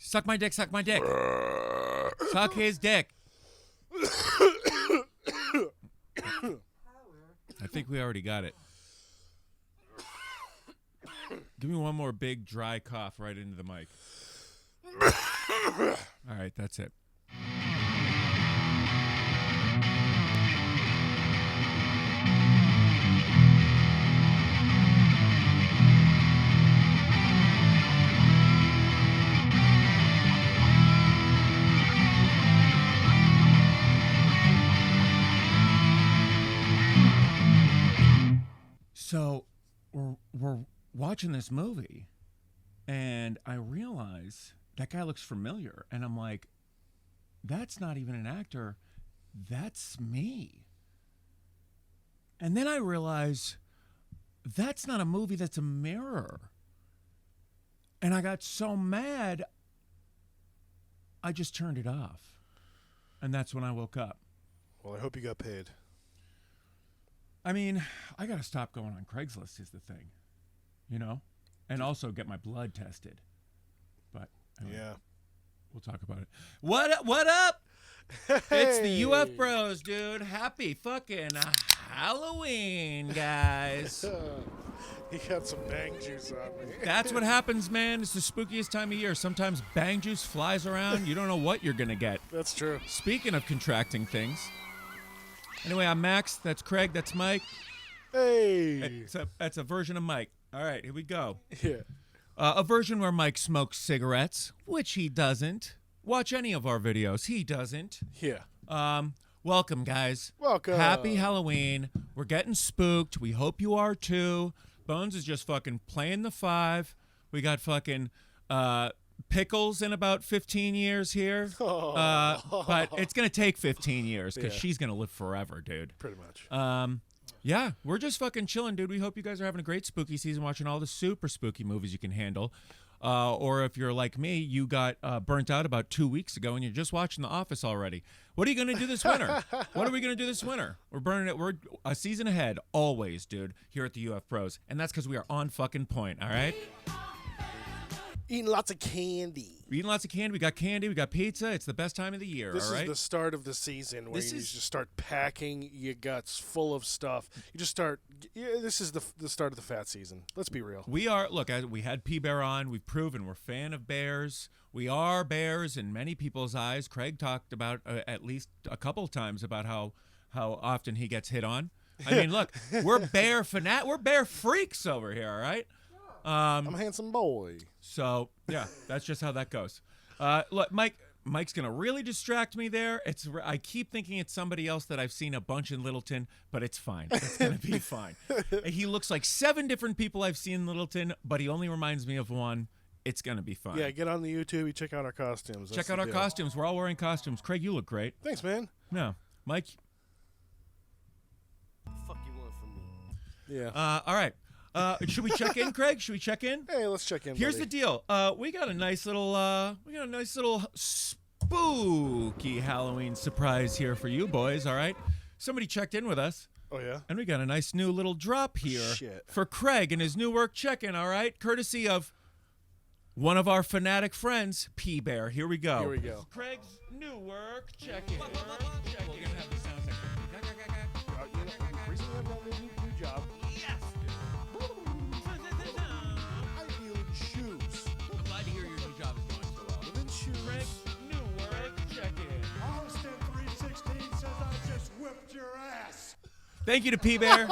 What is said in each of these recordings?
Suck my dick, suck my dick. Suck his dick. I think we already got it. Give me one more big, dry cough right into the mic. All right, that's it. So we're watching this movie, and I realize that guy looks familiar, and I'm like, that's not even an actor, that's me. And then I realize that's not a movie, that's a mirror. And I got so mad, I just turned it off. And that's when I woke up. Well, I hope you got paid. I mean, I got to stop going on Craigslist is the thing, you know, and also get my blood tested. But anyway, Yeah, we'll talk about it. What up? What up? hey. It's the UFBros, dude. Happy fucking Halloween, guys. He got some bang juice on me. That's what happens, man. It's the spookiest time of year. Sometimes bang juice flies around. You don't know what you're going to get. That's true. Speaking of contracting things. Anyway, I'm Max. That's Craig. That's Mike. Hey. That's a version of Mike. All right, here we go. Yeah. A version where Mike smokes cigarettes, which he doesn't. Watch any of our videos. He doesn't. Yeah. Welcome, guys. Welcome. Happy Halloween. We're getting spooked. We hope you are too. Bones is just fucking playing the 5. We got fucking Pickles in about 15 years here. But it's going to take 15 years because she's going to live forever, dude. Pretty much. Yeah, we're just fucking chilling, dude. We hope you guys are having a great spooky season, watching all the super spooky movies you can handle. Or if you're like me, you got burnt out about 2 weeks ago and you're just watching The Office already. What are you going to do this winter? What are we going to do this winter? We're burning it. We're a season ahead, always, dude, here at the UFBros. And that's because we are on fucking point, all right? Eating lots of candy. We're eating lots of candy. We got candy. We got pizza. It's the best time of the year, This all right? is the start of the season where you just start packing your guts full of stuff. You just start. Yeah, this is the start of the fat season. Let's be real. We are. Look, we had P-Bear on. We've proven we're a fan of bears. We are bears in many people's eyes. Craig talked about at least a couple of times about how often he gets hit on. I mean, look, we're bear we're bear freaks over here, all right? I'm a handsome boy. So, yeah, that's just how that goes. Look, Mike's going to really distract me there. I keep thinking it's somebody else that I've seen a bunch in Littleton, but it's fine. It's going to be fine. He looks like 7 different people I've seen in Littleton, but he only reminds me of one. It's going to be fine. Yeah, get on the YouTube. You check out our costumes. Check out our costumes. We're all wearing costumes. Craig, you look great. Thanks, man. No. Mike? What the fuck you want from me? Yeah. All right. Should we check in, Craig? Should we check in? Hey, let's check in. Here's buddy. the deal. We got a nice little spooky Halloween surprise here for you boys. All right. Somebody checked in with us. Oh yeah. And we got a nice new little drop here Shit. for Craig and his new work check-in. All right, courtesy of one of our fanatic friends, P-Bear. Here we go. Here we go. Craig's new work check-in. We're gonna have the sound section. Recently I've done a new job. Yes. I deal in shoes. I'm glad to hear your new job is going so well. Live in shoes. Craig's new work check-in. Austin 316 says I just whipped your ass. Thank you to P-Bear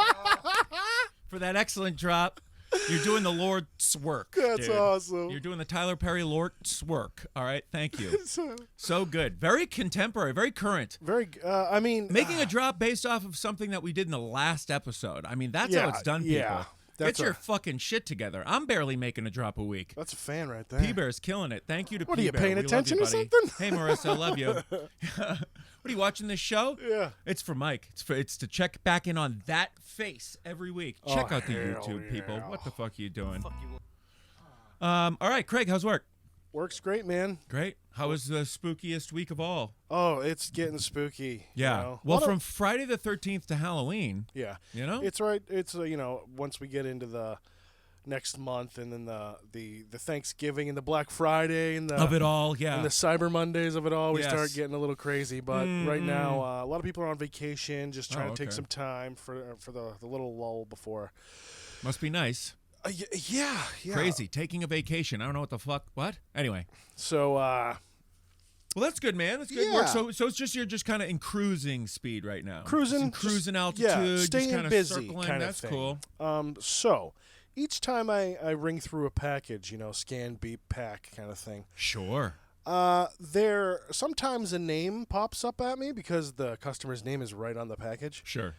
for that excellent drop. You're doing the Lord's work. That's dude. awesome. You're doing the Tyler Perry Lord's work. All right, thank you. So good. Very contemporary, very current. Very. I mean, Making a drop based off of something that we did in the last episode. I mean, that's how it's done, people. yeah. Get your fucking shit together. I'm barely making a drop a week. That's a fan right there. P-Bear's killing it. Thank you to What are you, P-Bear. paying We love attention you, or buddy. something? Hey, Marissa, I love you. What are you watching this show? Yeah. It's for Mike. It's to check back in on that face every week. Check out the hell YouTube, people. yeah. What the fuck are you doing? Fuck you want. All right, Craig, how's work? Works great, man. Great. How was the spookiest week of all? Oh, it's getting spooky. Yeah. You know? Well, from Friday the 13th to Halloween. Yeah. You know? It's right. It's once we get into the, next month, and then the Thanksgiving and the Black Friday and the of it all, yeah. and the Cyber Mondays of it all, we Yes. start getting a little crazy. But right now, a lot of people are on vacation, just trying to take okay. some time for the little lull before. Must be nice. Yeah. Crazy. Taking a vacation. I don't know what the fuck. What? Anyway. So, Well, that's good, man. That's good Yeah. work. So it's just you're just kind of in cruising speed right now. Cruising, Some cruising altitude. yeah, just staying kind of busy circling. kind of That's thing. cool. So each time I ring through a package, scan, beep, pack kind of thing. Sure. There sometimes a name pops up at me because the customer's name is right on the package. Sure.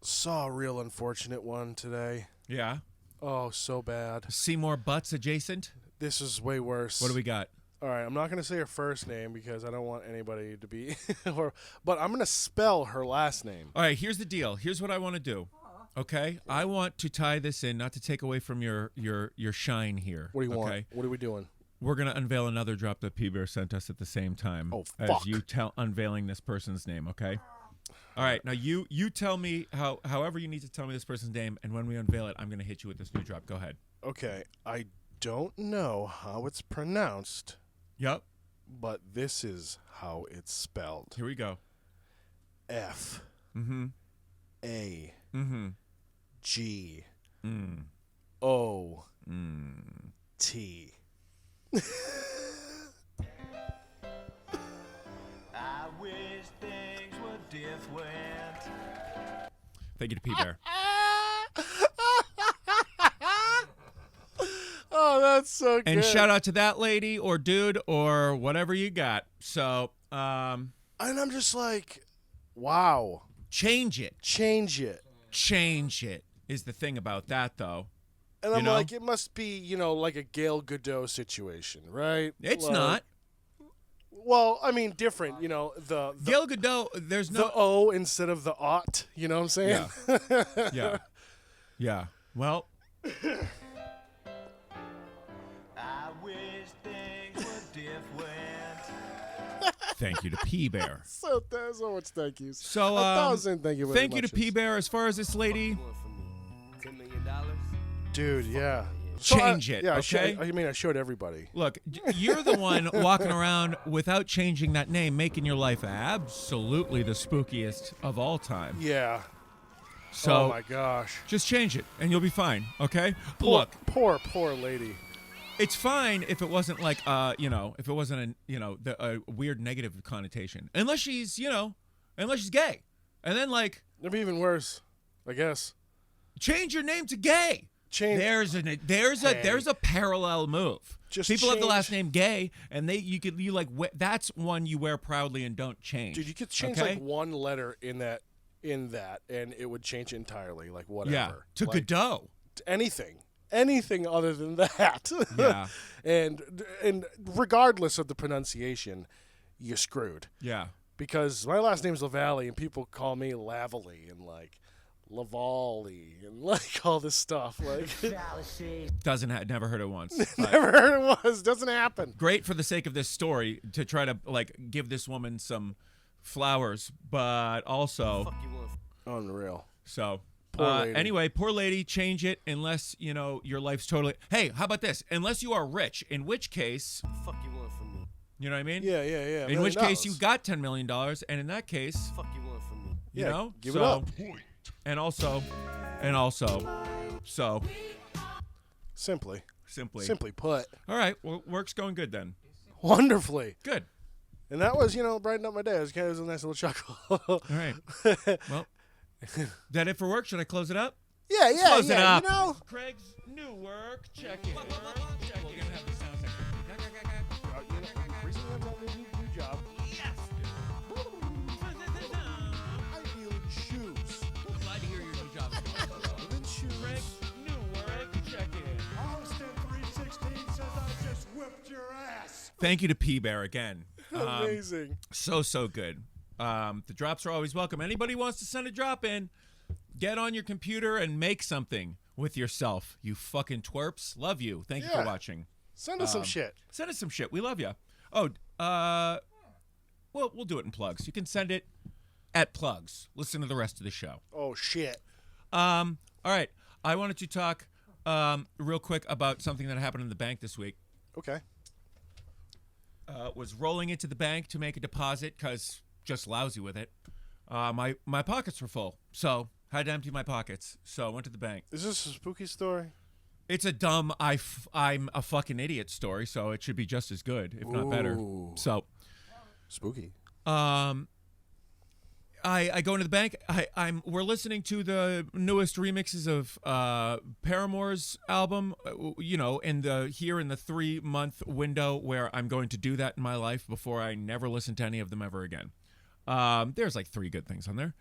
Saw a real unfortunate one today. Yeah. Oh, so bad. Seymour Butts adjacent. This is way worse. What do we got? All right, I'm not going to say her first name because I don't want anybody to be but I'm going to spell her last name. All right, here's the deal. Here's what I want to do. Okay? I want to tie this in, not to take away from your shine here. What do you okay? want? What are we doing? We're going to unveil another drop that P-Bear sent us at the same time. Oh, as fuck. you unveiling this person's name, okay? All right, now you tell me however you need to tell me this person's name, and when we unveil it, I'm going to hit you with this new drop. Go ahead. Okay, I don't know how it's pronounced, Yep. but this is how it's spelled. Here we go. F Mm-hmm. A Mm-hmm. G Mm. O Mm. T. I wish things were different. Thank you to P-Bear. Oh, that's so good. And shout out to that lady or dude or whatever you got. So, And I'm just like, wow. change it. Change it. Change it is the thing about that, though. And I'm know? like, it must be, like a Gail Godot situation, right? It's Like- not. Well, I mean, different, the Gail Godot, there's the no... O instead of the ought, you know what I'm saying? Yeah. Yeah. Yeah. Well, I wish things were different. thank you to P-Bear. So much thank yous. So, 1,000 thank you very thank you to muches. P-Bear. As far as this lady, You want from me $10 million? Dude, yeah. change it, Yeah, okay? I showed everybody. look, you're the one walking around without changing that name, making your life absolutely the spookiest of all time. Yeah. So, Oh my gosh. just change it, and you'll be fine, okay? Poor, Look, poor lady. it's fine if it wasn't like, if it wasn't a weird negative connotation. Unless she's gay. And then, like, It'd be even worse, I guess. change your name to gay. Change. There's a parallel move. Just People have the change- last name Gay, and that's one you wear proudly and don't change. Dude, you could change okay? like one letter in that, and it would change entirely. Like whatever. Yeah, to like, Godot. anything other than that. Yeah. and regardless of the pronunciation, you're screwed. Yeah. Because my last name's Lavallee, and people call me Lavally and like Lavallee and like all this stuff. Like Never heard it once. But never heard it was. Doesn't happen. great for the sake of this story to try to like give this woman some flowers, but also Fuck you want from Unreal. so. Poor lady. Anyway, poor lady, change it unless your life's totally. Hey, how about this? Unless you are rich, in which case, fuck you want from me? you know what I mean? Yeah, yeah, yeah. In which case, you got $10 million, and in that case, Fuck you want from me? you Yeah, know, give so, it up. and also, so Simply put. all right, well, work's going good then. Wonderfully. Good. And that was, brighten up my day. It was a nice little chuckle. All right. Well, that it for work? Should I close it up? Yeah, yeah, Close it yeah. up. Craig's new work. Check it. Check it. We're gonna have the sound Recently I've done a new job. I deal in shoes. Glad to hear your new job. In shoes. Craig's new work. Check it. Austin 316 says I just whipped your ass. Thank you to P-Bear again. Amazing. So good. The drops are always welcome. Anybody wants to send a drop in, get on your computer and make something with yourself. You fucking twerps. Love you. Thank you for Yeah. watching. Send us some shit. Send us some shit. We love you. Oh, well, we'll do it in plugs. You can send it at plugs. Listen to the rest of the show. Oh, shit. All right. I wanted to talk real quick about something that happened in the bank this week. Okay. Was rolling into the bank to make a deposit because just lousy with it. My pockets were full, so had to empty my pockets. So I went to the bank. Is this a spooky story? It's a dumb I'm a fucking idiot story, so it should be just as good, if not better. So spooky. I go into the bank. We're listening to the newest remixes of Paramore's album. In the 3-month window where I'm going to do that in my life before I never listen to any of them ever again. There's like 3 good things on there.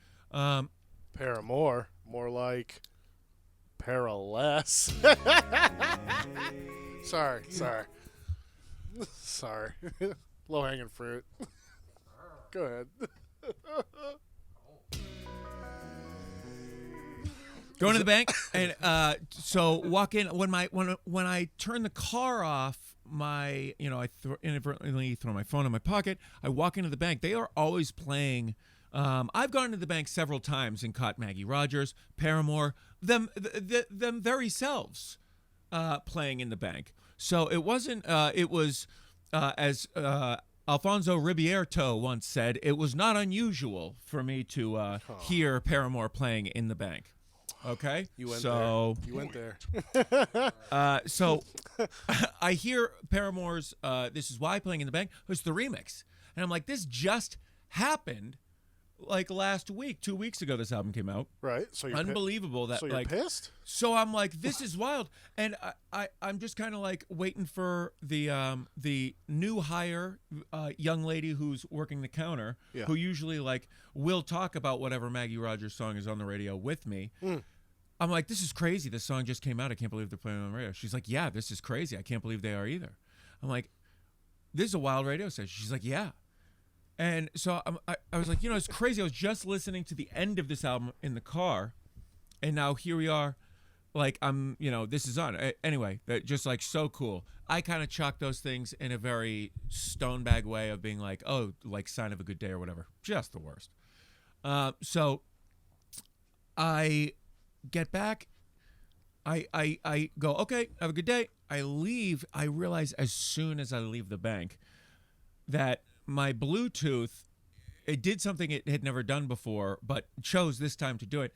Paramore, more like Paraless. Sorry. Low hanging fruit. Go ahead. Go into the bank and so walk in. When I turn the car off, I inadvertently throw my phone in my pocket. I walk into the bank. They are always playing. I've gone to the bank several times and caught Maggie Rogers, Paramore, them very selves playing in the bank. So it wasn't. It was as Alfonso Ribeirto once said, it was not unusual for me to hear Paramore playing in the bank. Okay, You went there. So I hear Paramore's "This Is Why" playing in the bank. It's the remix, and I'm like, this just happened. Like last week, 2 weeks ago, this album came out. Right. So you're unbelievable that so you're like pissed. So I'm like, this is wild, and I'm just kind of like waiting for the new hire young lady who's working the counter, who usually like will talk about whatever Maggie Rogers song is on the radio with me. I'm like, this is crazy. This song just came out. I can't believe they're playing it on the radio. She's like, yeah, this is crazy. I can't believe they are either. I'm like, this is a wild radio station. She's like, yeah. And so I was like, it's crazy. I was just listening to the end of this album in the car, and now here we are. Like, this is on. Anyway, just like so cool. I kind of chalk those things in a very stone bag way of being like, oh, like sign of a good day or whatever. Just the worst. So I get back. I go, okay, have a good day. I leave. I realize as soon as I leave the bank that my Bluetooth, it did something it had never done before, but chose this time to do it.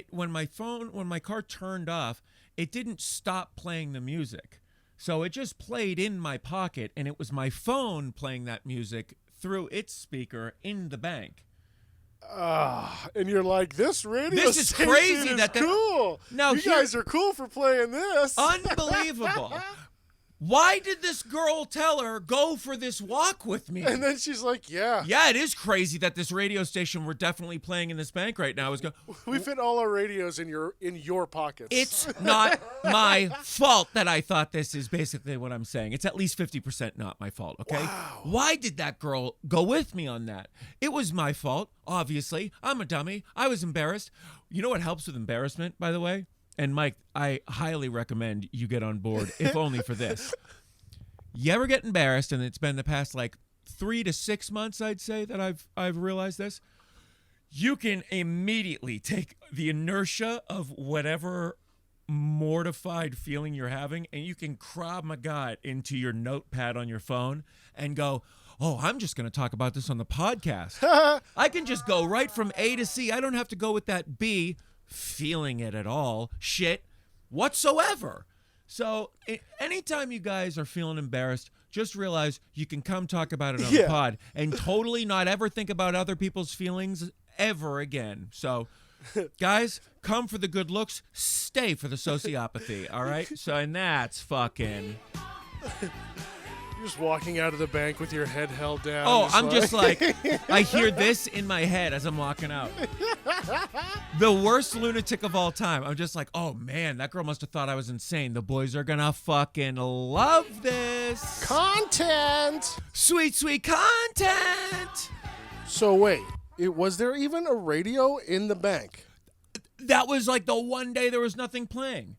When my car turned off, it didn't stop playing the music. So it just played in my pocket, and it was my phone playing that music through its speaker in the bank. And you're like, this radio this is station crazy. is cool. Now you guys are cool for playing this. Unbelievable. Why did this girl tell her, go for this walk with me? And then she's like, yeah. Yeah, it is crazy that this radio station we're definitely playing in this bank right now is going. We fit all our radios in your pockets. It's not my fault that I thought this is basically what I'm saying. It's at least 50% not my fault, okay? Wow. Why did that girl go with me on that? It was my fault, obviously. I'm a dummy. I was embarrassed. You know what helps with embarrassment, by the way? And Mike, I highly recommend you get on board, if only for this. You ever get embarrassed, and it's been the past like 3 to 6 months, I'd say, that I've realized this. You can immediately take the inertia of whatever mortified feeling you're having, and you can Krav Maga it into your notepad on your phone and go, oh, I'm just going to talk about this on the podcast. I can just go right from A to C. I don't have to go with that B, feeling it at all, shit, whatsoever. So anytime you guys are feeling embarrassed, just realize you can come talk about it on the pod and totally not ever think about other people's feelings ever again. So guys, come for the good looks, stay for the sociopathy, all right? So, and that's fucking... You're just walking out of the bank with your head held down. Oh, I'm just like, I hear this in my head as I'm walking out. The worst lunatic of all time. I'm just like, oh man, that girl must have thought I was insane. The boys are gonna fucking love this. Content! Sweet, sweet content! So wait, was there even a radio in the bank? That was like the one day there was nothing playing.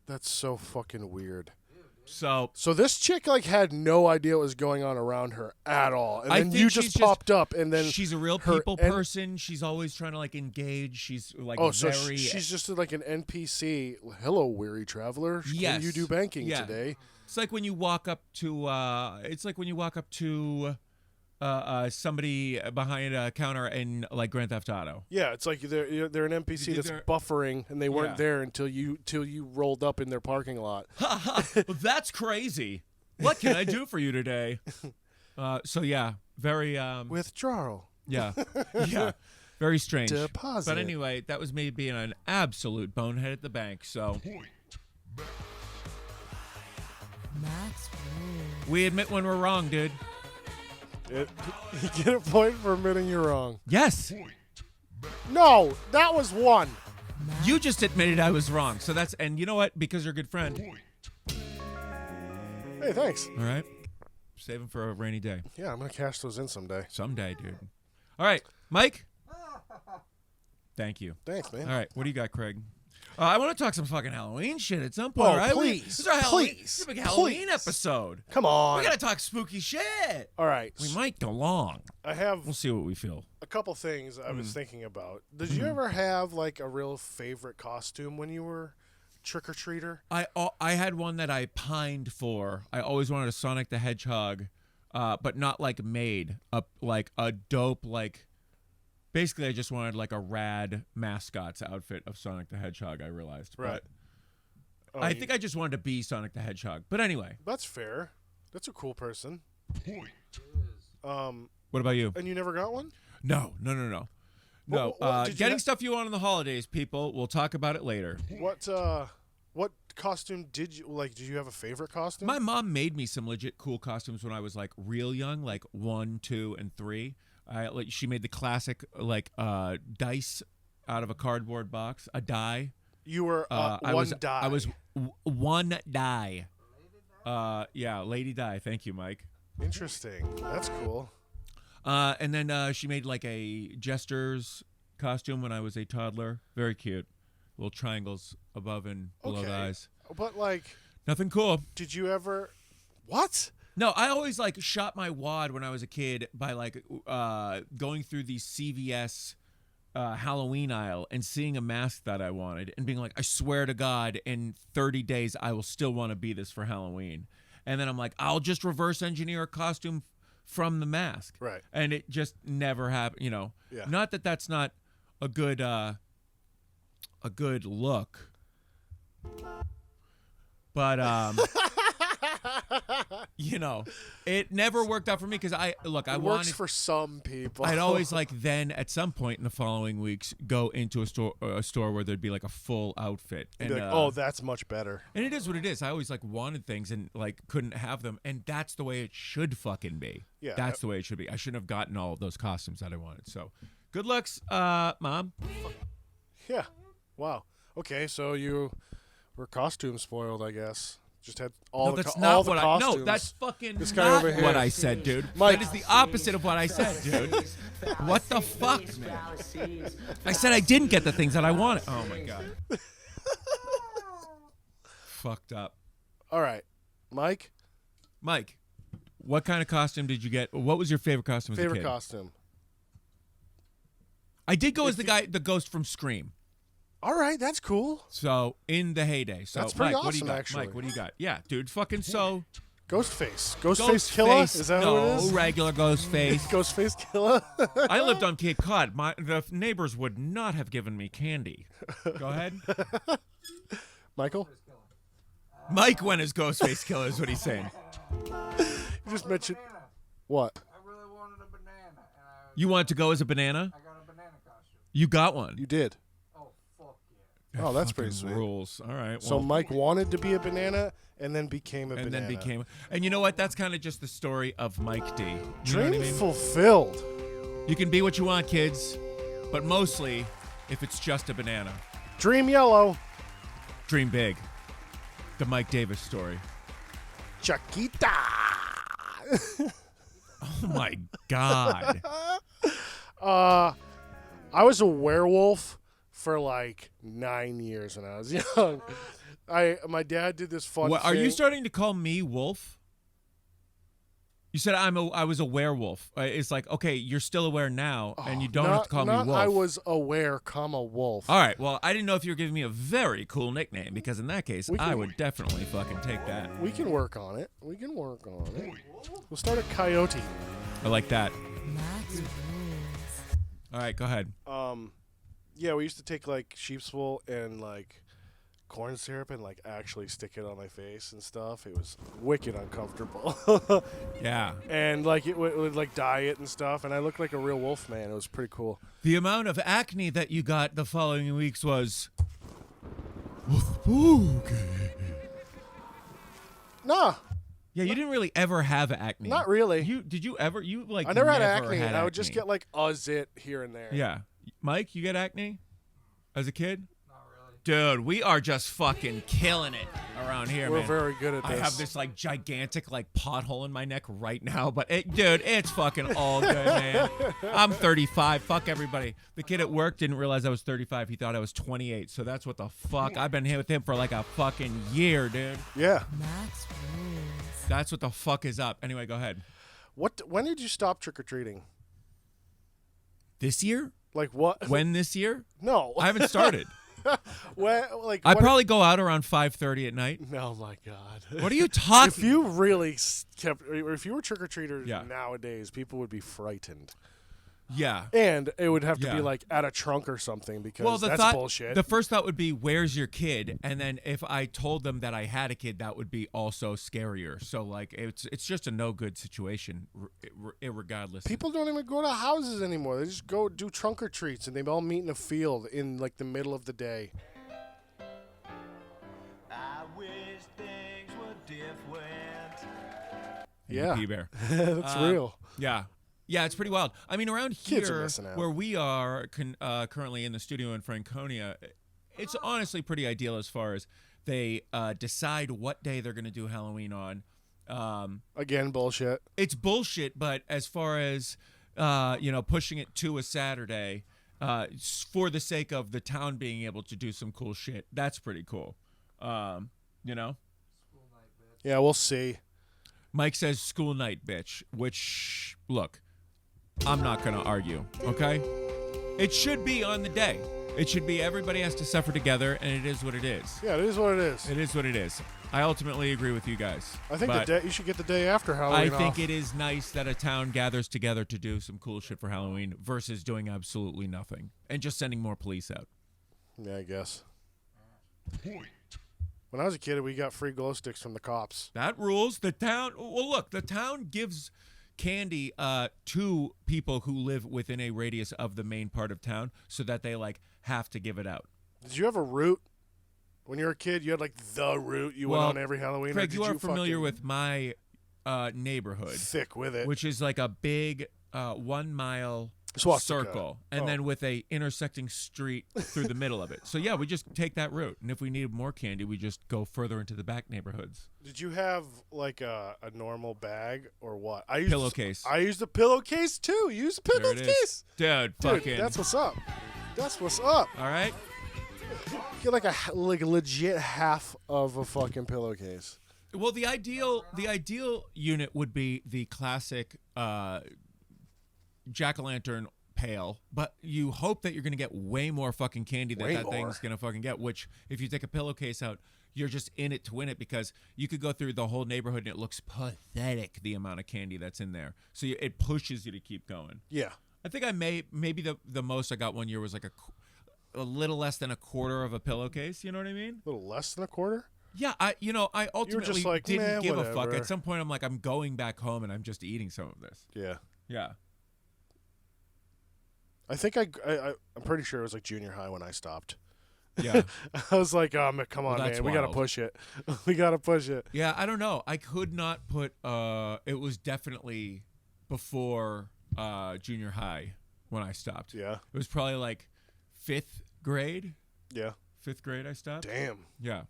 That's so fucking weird. So So this chick like had no idea what was going on around her at all, and I then think you she's just popped up, and then she's a real her people en- person. She's always trying to like engage. She's like so very. she's just like an NPC. Hello, weary traveler. Yes. Can you do banking Yeah. today? It's like when you walk up to. Somebody behind a counter in like Grand Theft Auto. Yeah, it's like they're an NPC that's They're- buffering, and they weren't Yeah. there until you rolled up in their parking lot. Well, that's crazy. What can I do for you today? So yeah, very Withdrawal. yeah, yeah, very strange. Deposit. But anyway, that was me being an absolute bonehead at the bank. So Max rules. we admit when we're wrong, dude. You get a point for admitting you're wrong. Yes, No, that was one. you just admitted I was wrong. So that's and you know what? Because you're a good friend. Hey, thanks. All right, save them for a rainy day. Yeah, I'm gonna cash those in someday. Someday, dude. All right, Mike. Thank you. Thanks, man. All right, what do you got, Craig? I want to talk some fucking Halloween shit at some point. Oh, right? please, This is our Halloween, please, this is a big Halloween please. episode. Come on. We gotta talk spooky shit. All right. We might go long. I have We'll see what we feel. a couple things I was thinking about. Did Mm-hmm. you ever have like a real favorite costume when you were trick or treater? I had one that I pined for. I always wanted a Sonic the Hedgehog, but not like made up like a dope like. Basically, I just wanted like a rad mascot's outfit of Sonic the Hedgehog. I realized, Right. But I think I just wanted to be Sonic the Hedgehog. But anyway, That's fair. That's a cool person. what about you? And you never got one? No. What did you Getting ha- stuff you want in the holidays, people. We'll talk about it later. What costume did you like? Did you have a favorite costume? My mom made me some legit cool costumes when I was like real young, like 1, 2, and 3. She made the classic like dice out of a cardboard box, a die. You were I one was die. I was one die. Yeah, Lady Die. Thank you, Mike. Interesting. That's cool. And then she made like a jester's costume when I was a toddler. Very cute. Little triangles above and below the Okay. eyes. But like, Nothing cool. did you ever? What? No, I always like shot my wad when I was a kid by like going through the CVS Halloween aisle and seeing a mask that I wanted and being like, I swear to God, in 30 days I will still want to be this for Halloween. And then I'm like, I'll just reverse engineer a costume from the mask. Right. And it just never happened. You know, Yeah. not that that's not a good look, but you know, it never worked out for me because I It works wanted. for some people. I'd always like then at some point in the following weeks go into a store where there'd be like a full outfit Be and like, oh, that's much better. and it is what it is. I always like wanted things and like couldn't have them, and that's the way it should fucking be. Yeah. That's the way it should be. I shouldn't have gotten all of those costumes that I wanted. So, good looks, Mom. Yeah. Wow. Okay, so you were costume spoiled, I guess. Just had all No, the that's all not the what costumes. I. No, that's fucking This guy not over here. what I said, dude. Mike. That is the opposite of what I said, dude. What the fuck, man? I said I didn't get the things that I wanted. Oh my god. Fucked up. All right, Mike. Mike, what kind of costume did you get? What was your favorite costume as a Favorite kid? costume. I did go as the ghost from Scream. All right, that's cool. So in the heyday. So That's pretty Mike, what do you awesome, got? actually. Mike, what do you got? Yeah, dude, fucking so. Ghostface Killer. Is that no, what it is? regular Ghostface. Ghostface Killer. I lived on Cape Cod. The neighbors would not have given me candy. Go ahead. Michael. Mike went as Ghostface Killer is what he's saying. You just mentioned what? I really wanted a banana, and You wanted to go as a banana? I got a banana costume. You got one. You did. Oh, fuck yeah. Oh, that's pretty Fucking sweet. rules. All right. So well, Mike wanted to be a banana and then became a and banana. then became. And you know what? That's kind of just the story of Mike D. You know Dream what I mean? fulfilled. You can be what you want, kids, but mostly if it's just a banana. Dream yellow. Dream big. The Mike Davis story. Chiquita. Oh my God. I was a werewolf for like 9 years when I was young. My dad did this fun What, thing. are you starting to call me wolf? You said I was a werewolf. It's like, okay, you're still aware now, and you don't have to call me wolf. I was aware, comma, wolf. All right, well, I didn't know if you were giving me a very cool nickname, because in that case, I would definitely fucking take that. We can work on it. We'll start a coyote. I like that. Max rules. All right, go ahead. Yeah, we used to take like sheep's wool and like corn syrup and like actually stick it on my face and stuff. It was wicked uncomfortable. Yeah. And like it would like dye it and stuff, and I looked like a real wolf man. It was pretty cool. The amount of acne that you got the following weeks was spooky. Nah, Yeah, you didn't really ever have acne. not really. Did you ever? You like? I never had never acne. Had I would just acne. get like a zit here and there. Yeah, Mike, you get acne as a kid? Not really. Dude, we are just fucking killing it around here, We're man. very good at I this. have this like gigantic like pothole in my neck right now, but dude, it's fucking all good, man. I'm 35. Fuck everybody. The kid at work didn't realize I was 35. He thought I was 28. So that's what the fuck. I've been here with him for like a fucking year, dude. Yeah. Max rules. That's what the fuck is up. Anyway, go ahead. When did you stop trick or treating? This year? Like what? When this year? No. I haven't started. When, like I what- probably go out around 5:30 at night. Oh my god. What are you talking? If you really kept, or if you were trick or treaters Yeah. nowadays, people would be frightened, Yeah. and it would have to Yeah. be like at a trunk or something because Well, the that's thought, bullshit. the first thought would be, "Where's your kid?" And then if I told them that I had a kid, that would be also scarier. So like, it's just a no good situation, irregardless. People don't even go to houses anymore. They just go do trunk or treats, and they all meet in a field in like the middle of the day. I wish things were different. Yeah. P-Bear. That's real. Yeah. Yeah, it's pretty wild. I mean, around Kids are here, missing out. where we are currently in the studio in Franconia, it's honestly pretty ideal as far as they decide what day they're going to do Halloween on. Again, bullshit. It's bullshit, but as far as pushing it to a Saturday for the sake of the town being able to do some cool shit, that's pretty cool. Yeah, we'll see. Mike says school night, bitch, which, look, I'm not going to argue, okay? It should be on the day. It should be everybody has to suffer together, and it is what it is. Yeah, it is what it is. It is what it is. I ultimately agree with you guys. I think but you should get the day after I Halloween think off. it is nice that a town gathers together to do some cool shit for Halloween versus doing absolutely nothing and just sending more police out. Yeah, I guess. When I was a kid, we got free glow sticks from the cops. That rules. The town. Well, look, the town gives candy to people who live within a radius of the main part of town, so that they like have to give it out. Did you have a route? When you were a kid, you had like the route you went on every Halloween. Craig, or you did are familiar fucking with my neighborhood, thick with it, which is like a big 1 mile Swastika. circle, and Oh. then with a intersecting street through the middle of it. So yeah, we just take that route, and if we needed more candy, we just go further into the back neighborhoods. Did you have like a normal bag or what? Pillowcase. I used a pillowcase too. You used a There it is. pillowcase, Dude, dude. fucking. That's what's up. That's what's up. All right. Get like a legit half of a fucking pillowcase. Well, the ideal unit would be the classic jack-o'-lantern pail, but you hope that you're going to get way more fucking candy than Way that more. thing's going to fucking get, which if you take a pillowcase out, you're just in it to win it, because you could go through the whole neighborhood and it looks pathetic, the amount of candy that's in there. So it pushes you to keep going. Yeah. I think maybe the most I got one year was like a little less than a quarter of a pillowcase, you know what I mean? A little less than a quarter? Yeah, I ultimately just like, didn't "Meh, give a fuck. whatever." At some point, I'm like, I'm going back home and I'm just eating some of this. Yeah. Yeah. I think I'm pretty sure it was like junior high when I stopped. Yeah. I was like, come on, that's man. We got to wild. push it. We got to push it. Yeah, I don't know. I could not put it was definitely before junior high when I stopped. Yeah. It was probably like 5th grade. Yeah. 5th grade I stopped. Damn. Yeah.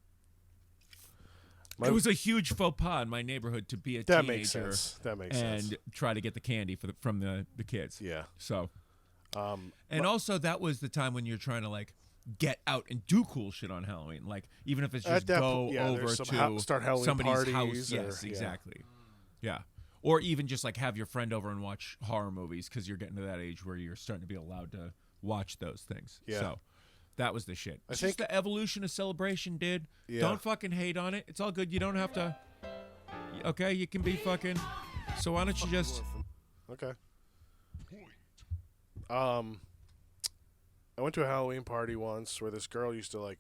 My- It was a huge faux pas in my neighborhood to be a That teenager makes sense. That makes and sense. try to get the candy from the kids. Yeah. So and also that was the time when you're trying to like get out and do cool shit on Halloween. Like even if it's At just that go po- yeah, over there's some to start Halloween somebody's parties house. or- Yes, yeah. exactly. Yeah. Or even just like have your friend over and watch horror movies because you're getting to that age where you're starting to be allowed to watch those things. Yeah. So that was the shit. I It's think- just the evolution of celebration, dude. Yeah. Don't fucking hate on it. It's all good. You don't have to. Okay, you can be fucking. So why don't you just? Okay. I went to a Halloween party once where this girl used to like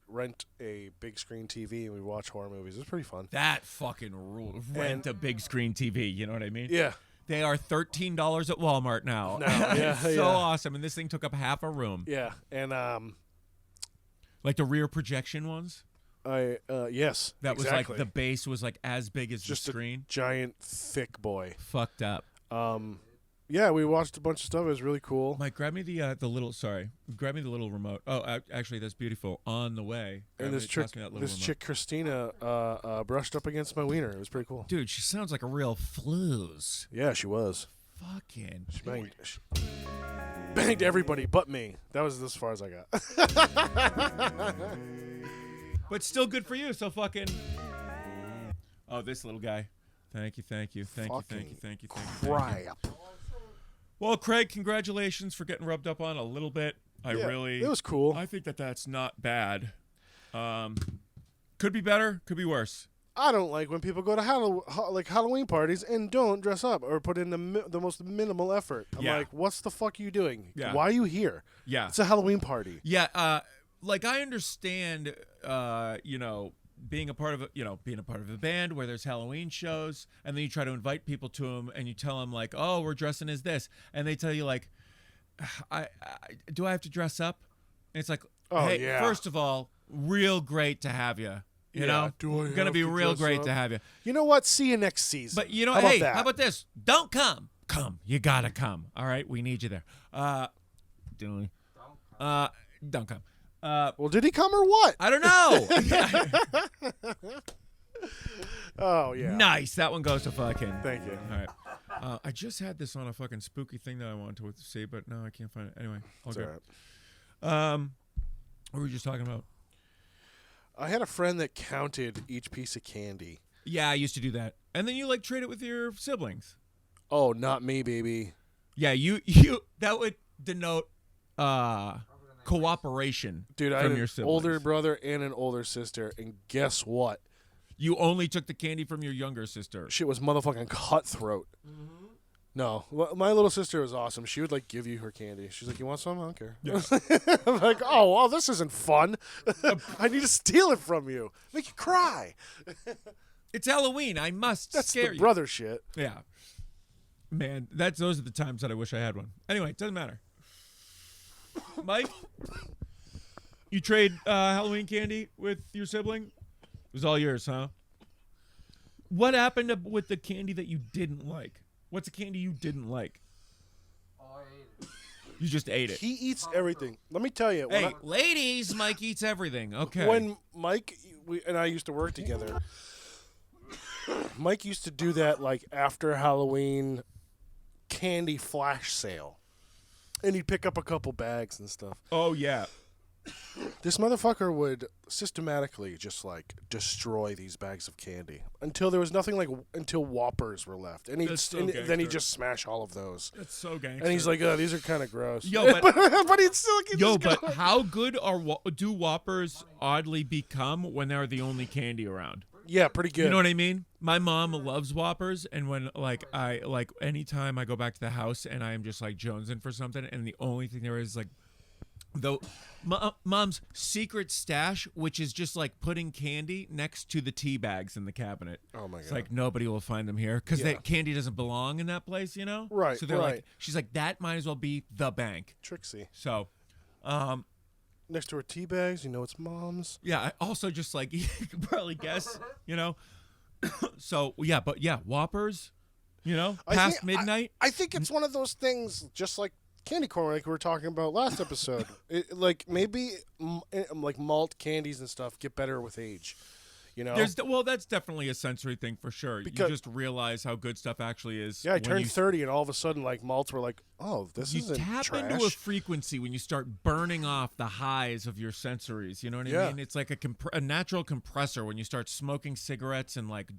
rent a big screen TV and we watch horror movies. It was pretty fun. That fucking rule. Rent a big screen TV. You know what I mean? Yeah. They are $13 at Walmart now. Yeah, It's so yeah. awesome, and this thing took up half a room. Yeah. And Like the rear projection ones. yes. That was exactly. like the base was like as big as just the screen. a giant thick boy. Fucked up. Yeah, we watched a bunch of stuff. It was really cool. Mike, grab me the little. Sorry, grab me the little remote. Oh, actually, that's beautiful. On the way. And this Toss me that little remote. chick Christina brushed up against my wiener. It was pretty cool. Dude, she sounds like a real flues. Yeah, she was. Fucking. She banged everybody but me. That was as far as I got. But still good for you. So fucking. Oh, this little guy. Thank you, thank you, thank you, thank you, thank you, thank you. Thank you. Crap. Well, Craig, congratulations for getting rubbed up on a little bit. It was cool. I think that that's not bad. Could be better. Could be worse. I don't like when people go to Halloween parties and don't dress up or put in the most minimal effort. I'm Yeah. like, what's the fuck are you doing? Yeah. Why are you here? Yeah. It's a Halloween party. Yeah. Like I understand. Being a part of a band where there's Halloween shows, and then you try to invite people to them, and you tell them like, "Oh, we're dressing as this," and they tell you like, do I have to dress up?" And it's like, Oh, hey, yeah. first of all, real great to have you. You Yeah, know, do I gonna have be to real dress great up? to have you. You know what? See you next season. But you know, how about hey, that? how about this? Don't come. Come. You gotta come. All right, we need you there. Don't come. Well, did he come or what? I don't know. Oh yeah. Nice. That one goes to fucking. Thank you. All right. I just had this on a fucking spooky thing that I wanted to see, but no, I can't find it. Anyway, all It's good. all right. What were we just talking about? I had a friend that counted each piece of candy. Yeah, I used to do that. And then you like trade it with your siblings. Oh, not me, baby. Yeah, you that would denote cooperation Dude, I from had your an siblings. older brother and an older sister, and guess what? You only took the candy from your younger sister. Shit was motherfucking cutthroat. No, my little sister was awesome. She would like give you her candy. She's like, "You want some? I don't care." Yeah. I'm like, "Oh, well, this isn't fun. I need to steal it from you, make you cry." It's Halloween. I must That's scare the you. brother shit. Yeah. Man, those are the times that I wish I had one. Anyway, it doesn't matter. Mike, you trade Halloween candy with your sibling? It was all yours, huh? What happened with the candy that you didn't like? What's a candy you didn't like? Oh, I ate it. You just ate it. He eats everything. Let me tell you. Hey, ladies, Mike eats everything. Okay. When Mike and I used to work together, Mike used to do that like after Halloween candy flash sale. And he'd pick up a couple bags and stuff. Oh, yeah. This motherfucker would systematically just like destroy these bags of candy until there was nothing until Whoppers were left. And, That's so then he'd gangster. just smash all of those. That's so gangster. And he's like, "Oh, these are kind of gross." Yo, but but he'd still keep this but going. how good do Whoppers oddly become when they're the only candy around? Yeah, pretty good. You know what I mean? My mom loves Whoppers, and when anytime I go back to the house and I am just like jonesing for something, and the only thing there is like, though, mom's secret stash, which is just like putting candy next to the tea bags in the cabinet. Oh my god! It's like nobody will find them here because Yeah. that candy doesn't belong in that place, you know? Right, So they're right. like, she's like, that might as well be the bank. Trixie. So, Next to her tea bags, you know it's mom's. yeah, I also just like you can probably guess, you know. So yeah, but yeah, Whoppers, you know, past midnight. I think it's one of those things, just like candy corn, like we were talking about last episode. Like maybe like malt candies and stuff get better with age. You know? Well, that's definitely a sensory thing for sure. Because- you just realize how good stuff actually is. Yeah, I when turned you 30, and all of a sudden, like, malts were like, oh, this you isn't tap trash. into a frequency when you start burning off the highs of your sensories. You know what I Yeah. mean? It's like a natural compressor when you start smoking cigarettes and like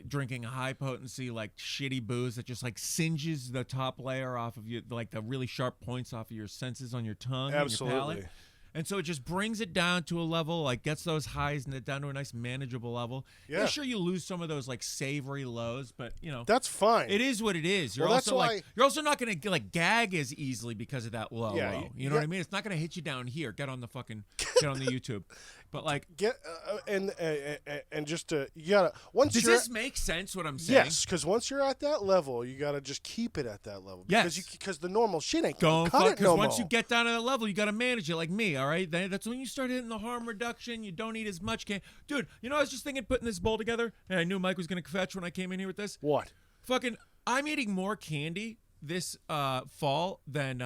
drinking high potency like shitty booze that just like singes the top layer off of you, like the really sharp points off of your senses on your tongue and your palate. Absolutely. And so it just brings it down to a level, like gets those highs and down to a nice manageable level. Yeah. Sure, you lose some of those like savory lows, but you know That's fine. it is what it is. You're Well, that's also like why- you're also not gonna like gag as easily because of that low. Yeah, low. you You know what I got- mean? It's not gonna hit you down here. Get on the YouTube. But like, Get and just you gotta once does you're this make sense? What I'm saying? yes, because once you're at that level, you gotta just keep it at that level. Yes. Because the normal shit ain't Don't gonna cut fuck. it Because no once more. you get down to that level, you got to manage it like me. All right, that's when you start hitting the harm reduction. You don't eat as much. Dude, you know, I was just thinking putting this bowl together, and I knew Mike was gonna fetch when I came in here with this. What? Fucking, I'm eating more candy this fall than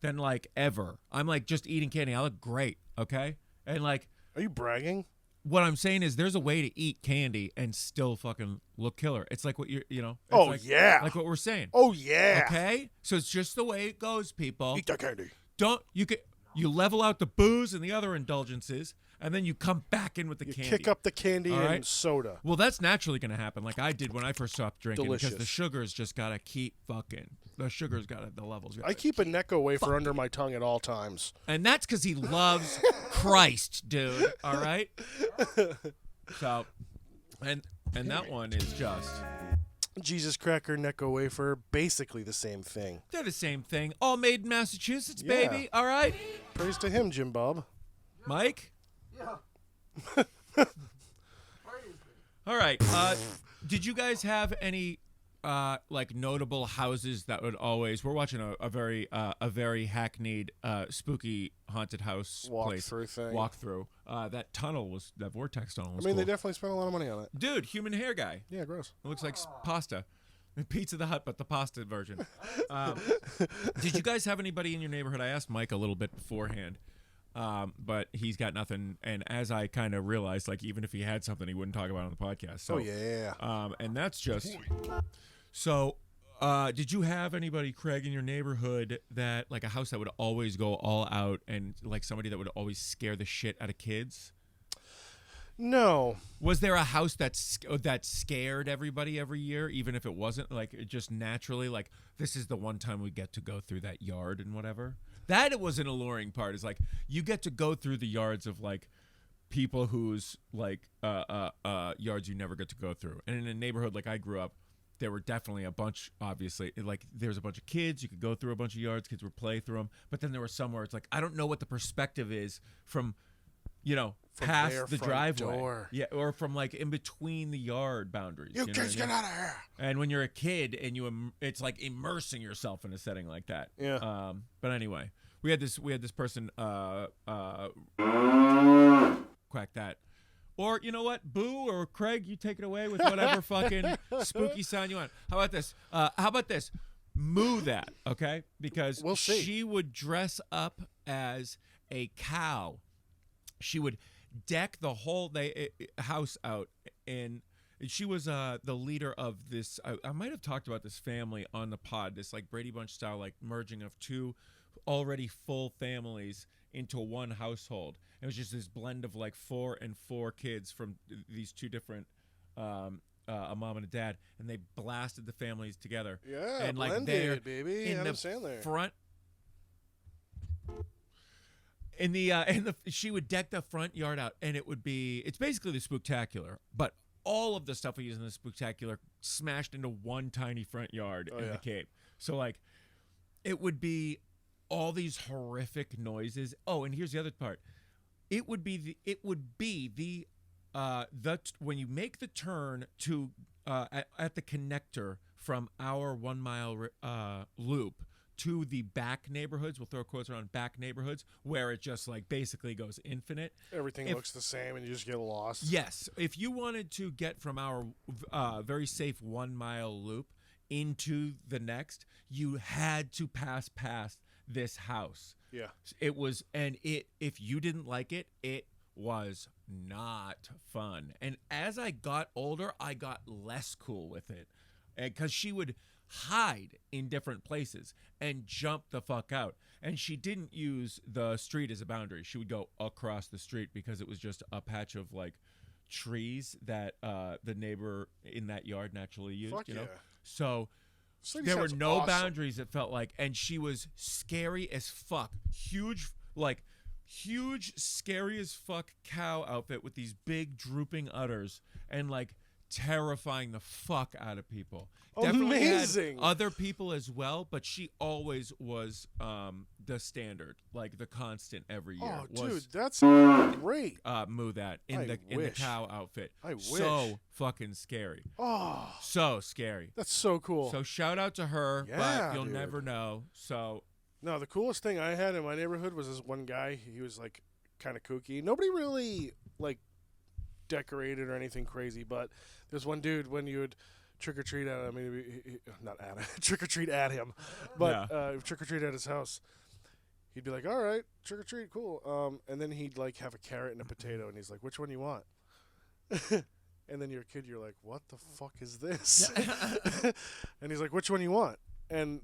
like ever. I'm like just eating candy. I look great, okay? And like Are you bragging? what I'm saying is there's a way to eat candy and still fucking look killer. It's like what you know. It's Oh, like, yeah. like what we're saying. Oh yeah. Okay, so it's just the way it goes, people. Eat that candy. You level out the booze and the other indulgences, and then you come back in with the You candy. kick up the candy All and right. soda. Well, that's naturally going to happen, like I did when I first stopped drinking, because the Delicious. sugar's just got to keep fucking. The sugar's got to, the levels. I keep a Necco wafer under my tongue at all times. And that's because he loves Christ, dude. All right. So, and that one is just. Jesus cracker, Necco wafer, basically the same thing. They're the same thing. All made in Massachusetts, Yeah. baby. All right, Praise to him, Jim Bob. Mike. Yeah. All right. Did you guys have any like notable houses that would always? We're watching a very hackneyed spooky haunted house Walk-through thing. Walkthrough. That vortex tunnel I was mean, cool. they definitely spent a lot of money on it. Dude, human hair guy. Yeah, gross. It looks like pasta. Pizza the Hut, but the pasta version. Did you guys have anybody in your neighborhood? I asked Mike a little bit beforehand, but he's got nothing. And as I kind of realized, like even if he had something, he wouldn't talk about it on the podcast. So, Oh yeah. and that's just so. Did you have anybody, Craig, in your neighborhood that like a house that would always go all out and like somebody that would always scare the shit out of kids? No. Was there a house that scared everybody every year, even if it wasn't like it just naturally like this is the one time we get to go through that yard and whatever? That it was an alluring part is like you get to go through the yards of like people whose like yards you never get to go through. And in a neighborhood like I grew up, there were definitely a bunch, obviously, like there's a bunch of kids. You could go through a bunch of yards, kids would play through them. But then there were some where it's like, I don't know what the perspective is from, you know, From past their the front driveway. door. Yeah, or from like in between the yard boundaries. You know kids what I get mean? out of here. And when you're a kid and it's like immersing yourself in a setting like that. Yeah. But anyway, we had this person quack that. Or you know what, Boo or Craig, you take it away with whatever fucking spooky sound you want. How about this? Moo that, okay? Because We'll see. she would dress up as a cow. She would deck the whole house out, and she was the leader of this. I might have talked about this family on the pod. This like Brady Bunch style, like merging of two already full families into one household. It was just this blend of like 4 and 4 kids from these two different, a mom and a dad, and they blasted the families together. Yeah, and like blended, they're baby. in Adam the Sandler. front. She would deck the front yard out, and it's basically the Spooktacular, but all of the stuff we use in the Spooktacular smashed into one tiny front yard in the Cape. So like, it would be all these horrific noises. Oh, and here's the other part. It would be when you make the turn to at the connector from our 1 mile loop to the back neighborhoods. We'll throw quotes around back neighborhoods where it just like basically goes infinite. Everything looks the same, and you just get lost. Yes, if you wanted to get from our very safe 1 mile loop into the next, you had to pass past this house. Yeah. It was, and if you didn't like it, it was not fun. And as I got older, I got less cool with it. Because she would hide in different places and jump the fuck out. And she didn't use the street as a boundary. She would go across the street because it was just a patch of like trees that the neighbor in that yard naturally used. Fuck you know, yeah. so This lady there were sounds no awesome. boundaries. It felt like, and she was scary as fuck. Huge, scary as fuck cow outfit with these big drooping udders and like terrifying the fuck out of people. Definitely had Amazing. other people as well, but she always was the standard, like the constant every year. Oh, was, dude, that's great. Moo that in I the wish. cow outfit. I wish. So fucking scary. Oh, So scary. that's so cool. So shout out to her, Yeah, but you'll dude. never know. So No, the coolest thing I had in my neighborhood was this one guy. He was like kind of kooky. Nobody really like decorated or anything crazy, but there's one dude when you would trick or treat at him. I mean, not at him, trick or treat at him, but trick or treat at his house. He'd be like, "All right, trick or treat, cool." And then he'd like have a carrot and a potato, and he's like, "Which one you want?" And then you're a kid, you're like, "What the fuck is this?" And he's like, "Which one you want?" And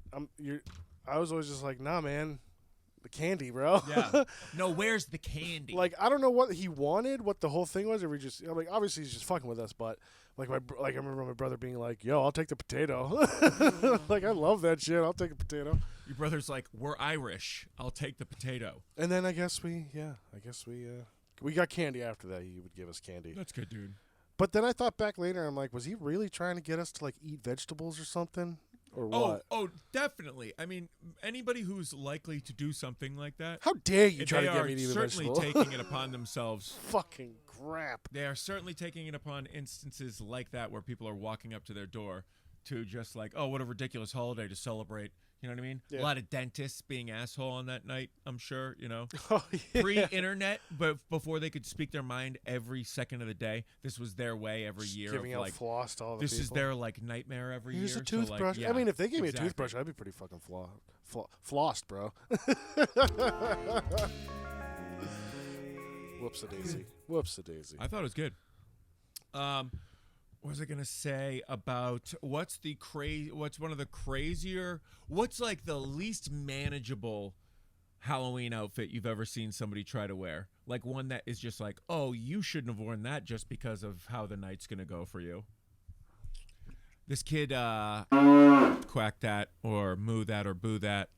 I was always just like, "Nah, man, the candy, bro." yeah. No, where's the candy? Like, I don't know what he wanted, what the whole thing was. Or we just, I'm like, obviously he's just fucking with us, but like I remember my brother being like, "Yo, I'll take the potato." Like, I love that shit. I'll take a potato. Your brother's like, we're Irish. I'll take the potato. And then I guess we got candy after that. He would give us candy. That's good, dude. But then I thought back later, I'm like, was he really trying to get us to like eat vegetables or something, or Oh, what? oh, definitely. I mean, anybody who's likely to do something like that, How dare you try they to get are me to eat a certainly vegetable? taking it upon themselves. Fucking crap. They are certainly taking it upon instances like that where people are walking up to their door to just like, oh, what a ridiculous holiday to celebrate. You know what I mean? Yeah. A lot of dentists being asshole on that night, I'm sure, you know. Oh, yeah. Pre-internet, but before they could speak their mind every second of the day, this was their way every year. Giving of out like, floss to all the this people. is their like nightmare every Here's year. a toothbrush. So, like, I mean, yeah, if they gave me a exactly. toothbrush, I'd be pretty fucking flossed, bro. Whoops-a-daisy. Whoops-a-daisy. I thought it was good. What was I gonna say about what's one of the crazier? What's like the least manageable Halloween outfit you've ever seen somebody try to wear? Like one that is just like, oh, you shouldn't have worn that just because of how the night's gonna go for you. This kid quack that or moo that or boo that.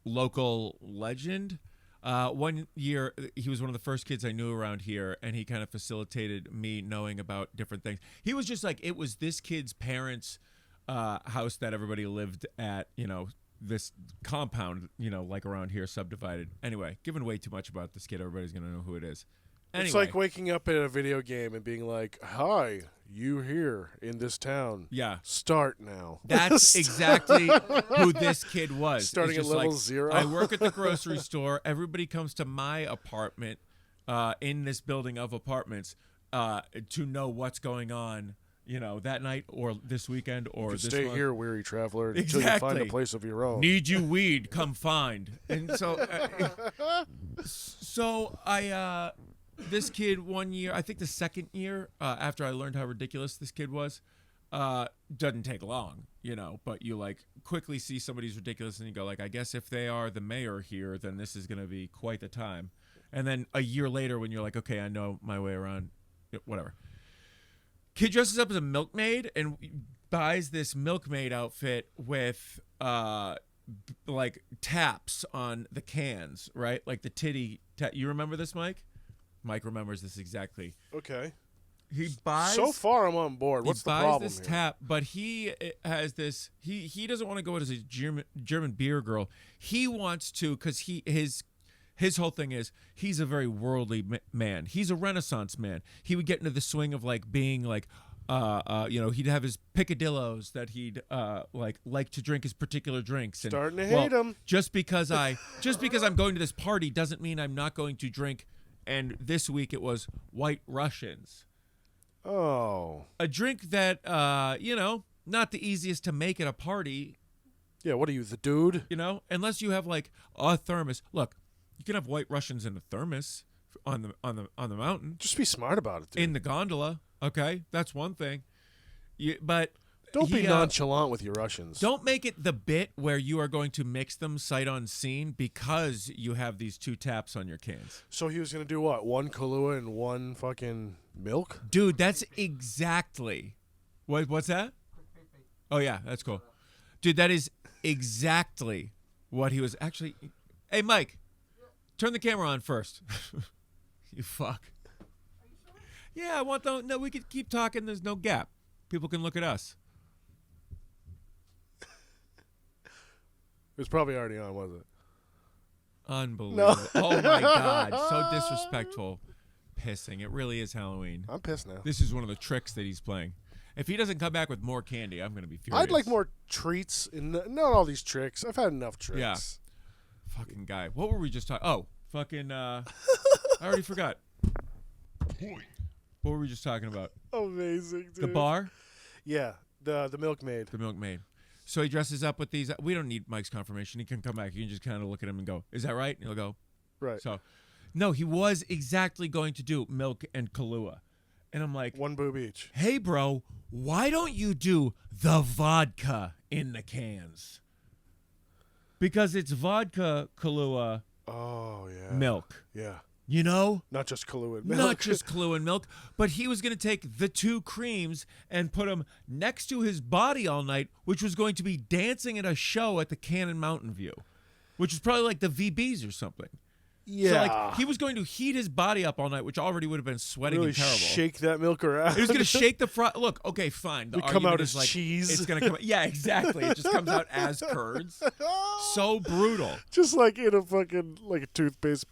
Local legend. 1 year, he was one of the first kids I knew around here, and he kind of facilitated me knowing about different things. He was just like, it was this kid's parents' house that everybody lived at, you know, this compound, you know, like around here, subdivided. Anyway, giving way too much about this kid. Everybody's going to know who it is. Anyway. It's like waking up in a video game and being like, "Hi, you here in this town. Yeah. Start now." That's exactly who this kid was. Starting It's at just level like, 0. I work at the grocery store. Everybody comes to my apartment in this building of apartments to know what's going on, you know, that night or this weekend or You this stay month. here, weary traveler, until you find a Exactly. place of your own. Need you weed? Come find. And so I this kid 1 year, I think the second year after I learned how ridiculous this kid was, doesn't take long, you know, but you like quickly see somebody's ridiculous and you go like, I guess if they are the mayor here, then this is going to be quite the time. And then a year later when you're like, okay, I know my way around, whatever. Kid dresses up as a milkmaid and buys this milkmaid outfit with like taps on the cans, right? Like the titty. You remember this, Mike? Mike remembers this exactly. Okay. He buys. So far, I'm on board. What's the he buys problem this here? tap, but he has this. He doesn't want to go as a German beer girl. He wants to because his whole thing is he's a very worldly man. He's a Renaissance man. He would get into the swing of like being like, you know, he'd have his picadillos that he'd like to drink his particular drinks. And, Starting to hate him. Just because I'm going to this party doesn't mean I'm not going to drink. And this week it was White Russians. Oh. A drink that, you know, not the easiest to make at a party, Yeah, what are you, the dude? you know, unless you have like a thermos. Look, you can have White Russians in a thermos. on the mountain Just be smart about it, dude. in the gondola. Okay, that's one thing. But Don't be he, nonchalant with your Russians. Don't make it the bit where you are going to mix them sight unseen because you have these 2 taps on your cans. So he was going to do what? 1 Kahlua and 1 fucking milk? Dude, that's exactly. What's that? Oh, yeah, that's cool. Dude, that is exactly what he was actually. Hey, Mike, turn the camera on first. You fuck. Yeah, I want the. No, we could keep talking. There's no gap. People can look at us. It was probably already on, wasn't it? Unbelievable. Oh, my God. So disrespectful. Pissing. It really is Halloween. I'm pissed now. This is one of the tricks that he's playing. If he doesn't come back with more candy, I'm going to be furious. I'd like more treats and not all these tricks. I've had enough tricks. Yeah. Fucking guy. What were we just talking? Oh, fucking. I already forgot. What were we just talking about? Amazing, dude. The bar? Yeah, the milkmaid. The milkmaid. So he dresses up with these. We don't need Mike's confirmation. He can come back. You can just kind of look at him and go, "Is that right?" And he'll go, Right. So, no, he was exactly going to do milk and Kahlua. And I'm like, 1 boob each. hey, bro, why don't you do the vodka in the cans? Because it's vodka, Kahlua, Oh, yeah. milk. Yeah. You know? Not just Kahlua and milk. Not just Kahlua and milk, but he was going to take the 2 creams and put them next to his body all night, which was going to be dancing at a show at the Cannon Mountain View, which is probably like the VBs or something. Yeah. So like he was going to heat his body up all night, which already would have been sweating really and terrible. shake that milk around. He was going to shake the front. Look, okay, fine. The It come argument out is as like, cheese. It's going to come. Yeah, exactly. It just comes out as curds. So brutal. Just like in a fucking, like a toothpaste.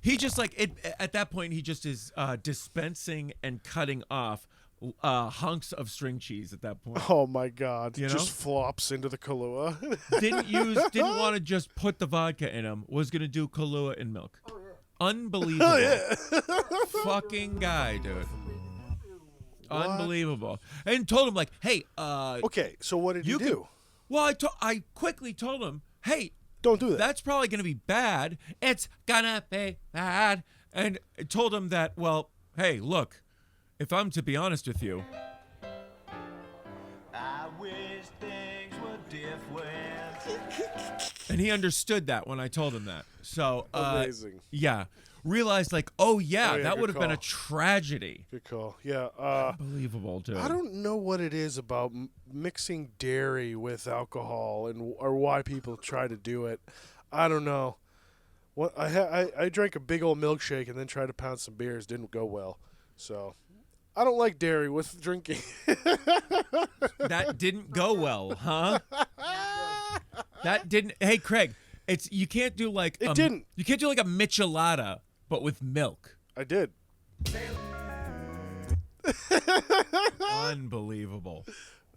He just like it at that point. He just is dispensing and cutting off hunks of string cheese at that point. Oh, my God. You know? Just flops into the Kahlua. Didn't want to just put the vodka in him. Was going to do Kahlua and milk. Unbelievable. Fucking guy, dude. Unbelievable. And told him like, hey, Okay, so what did you can- do? well, I quickly told him, hey, Don't do that. that's probably going to be bad. It's gonna be bad. And I told him that, well, hey, look, if I'm to be honest with you, I wish things were different. and he understood that when I told him that. So, Amazing. yeah, realized like, oh yeah, Oh, yeah, that good would have been a call. tragedy. Good call. Yeah. Unbelievable, dude. I don't know what it is about mixing dairy with alcohol or why people try to do it. I don't know. What I drank a big old milkshake and then tried to pound some beers. Didn't go well. So I don't like dairy with drinking. That didn't go well, huh? That didn't. Hey, Craig, you can't do like It didn't. You can't do like a michelada, but with milk. I did. Unbelievable.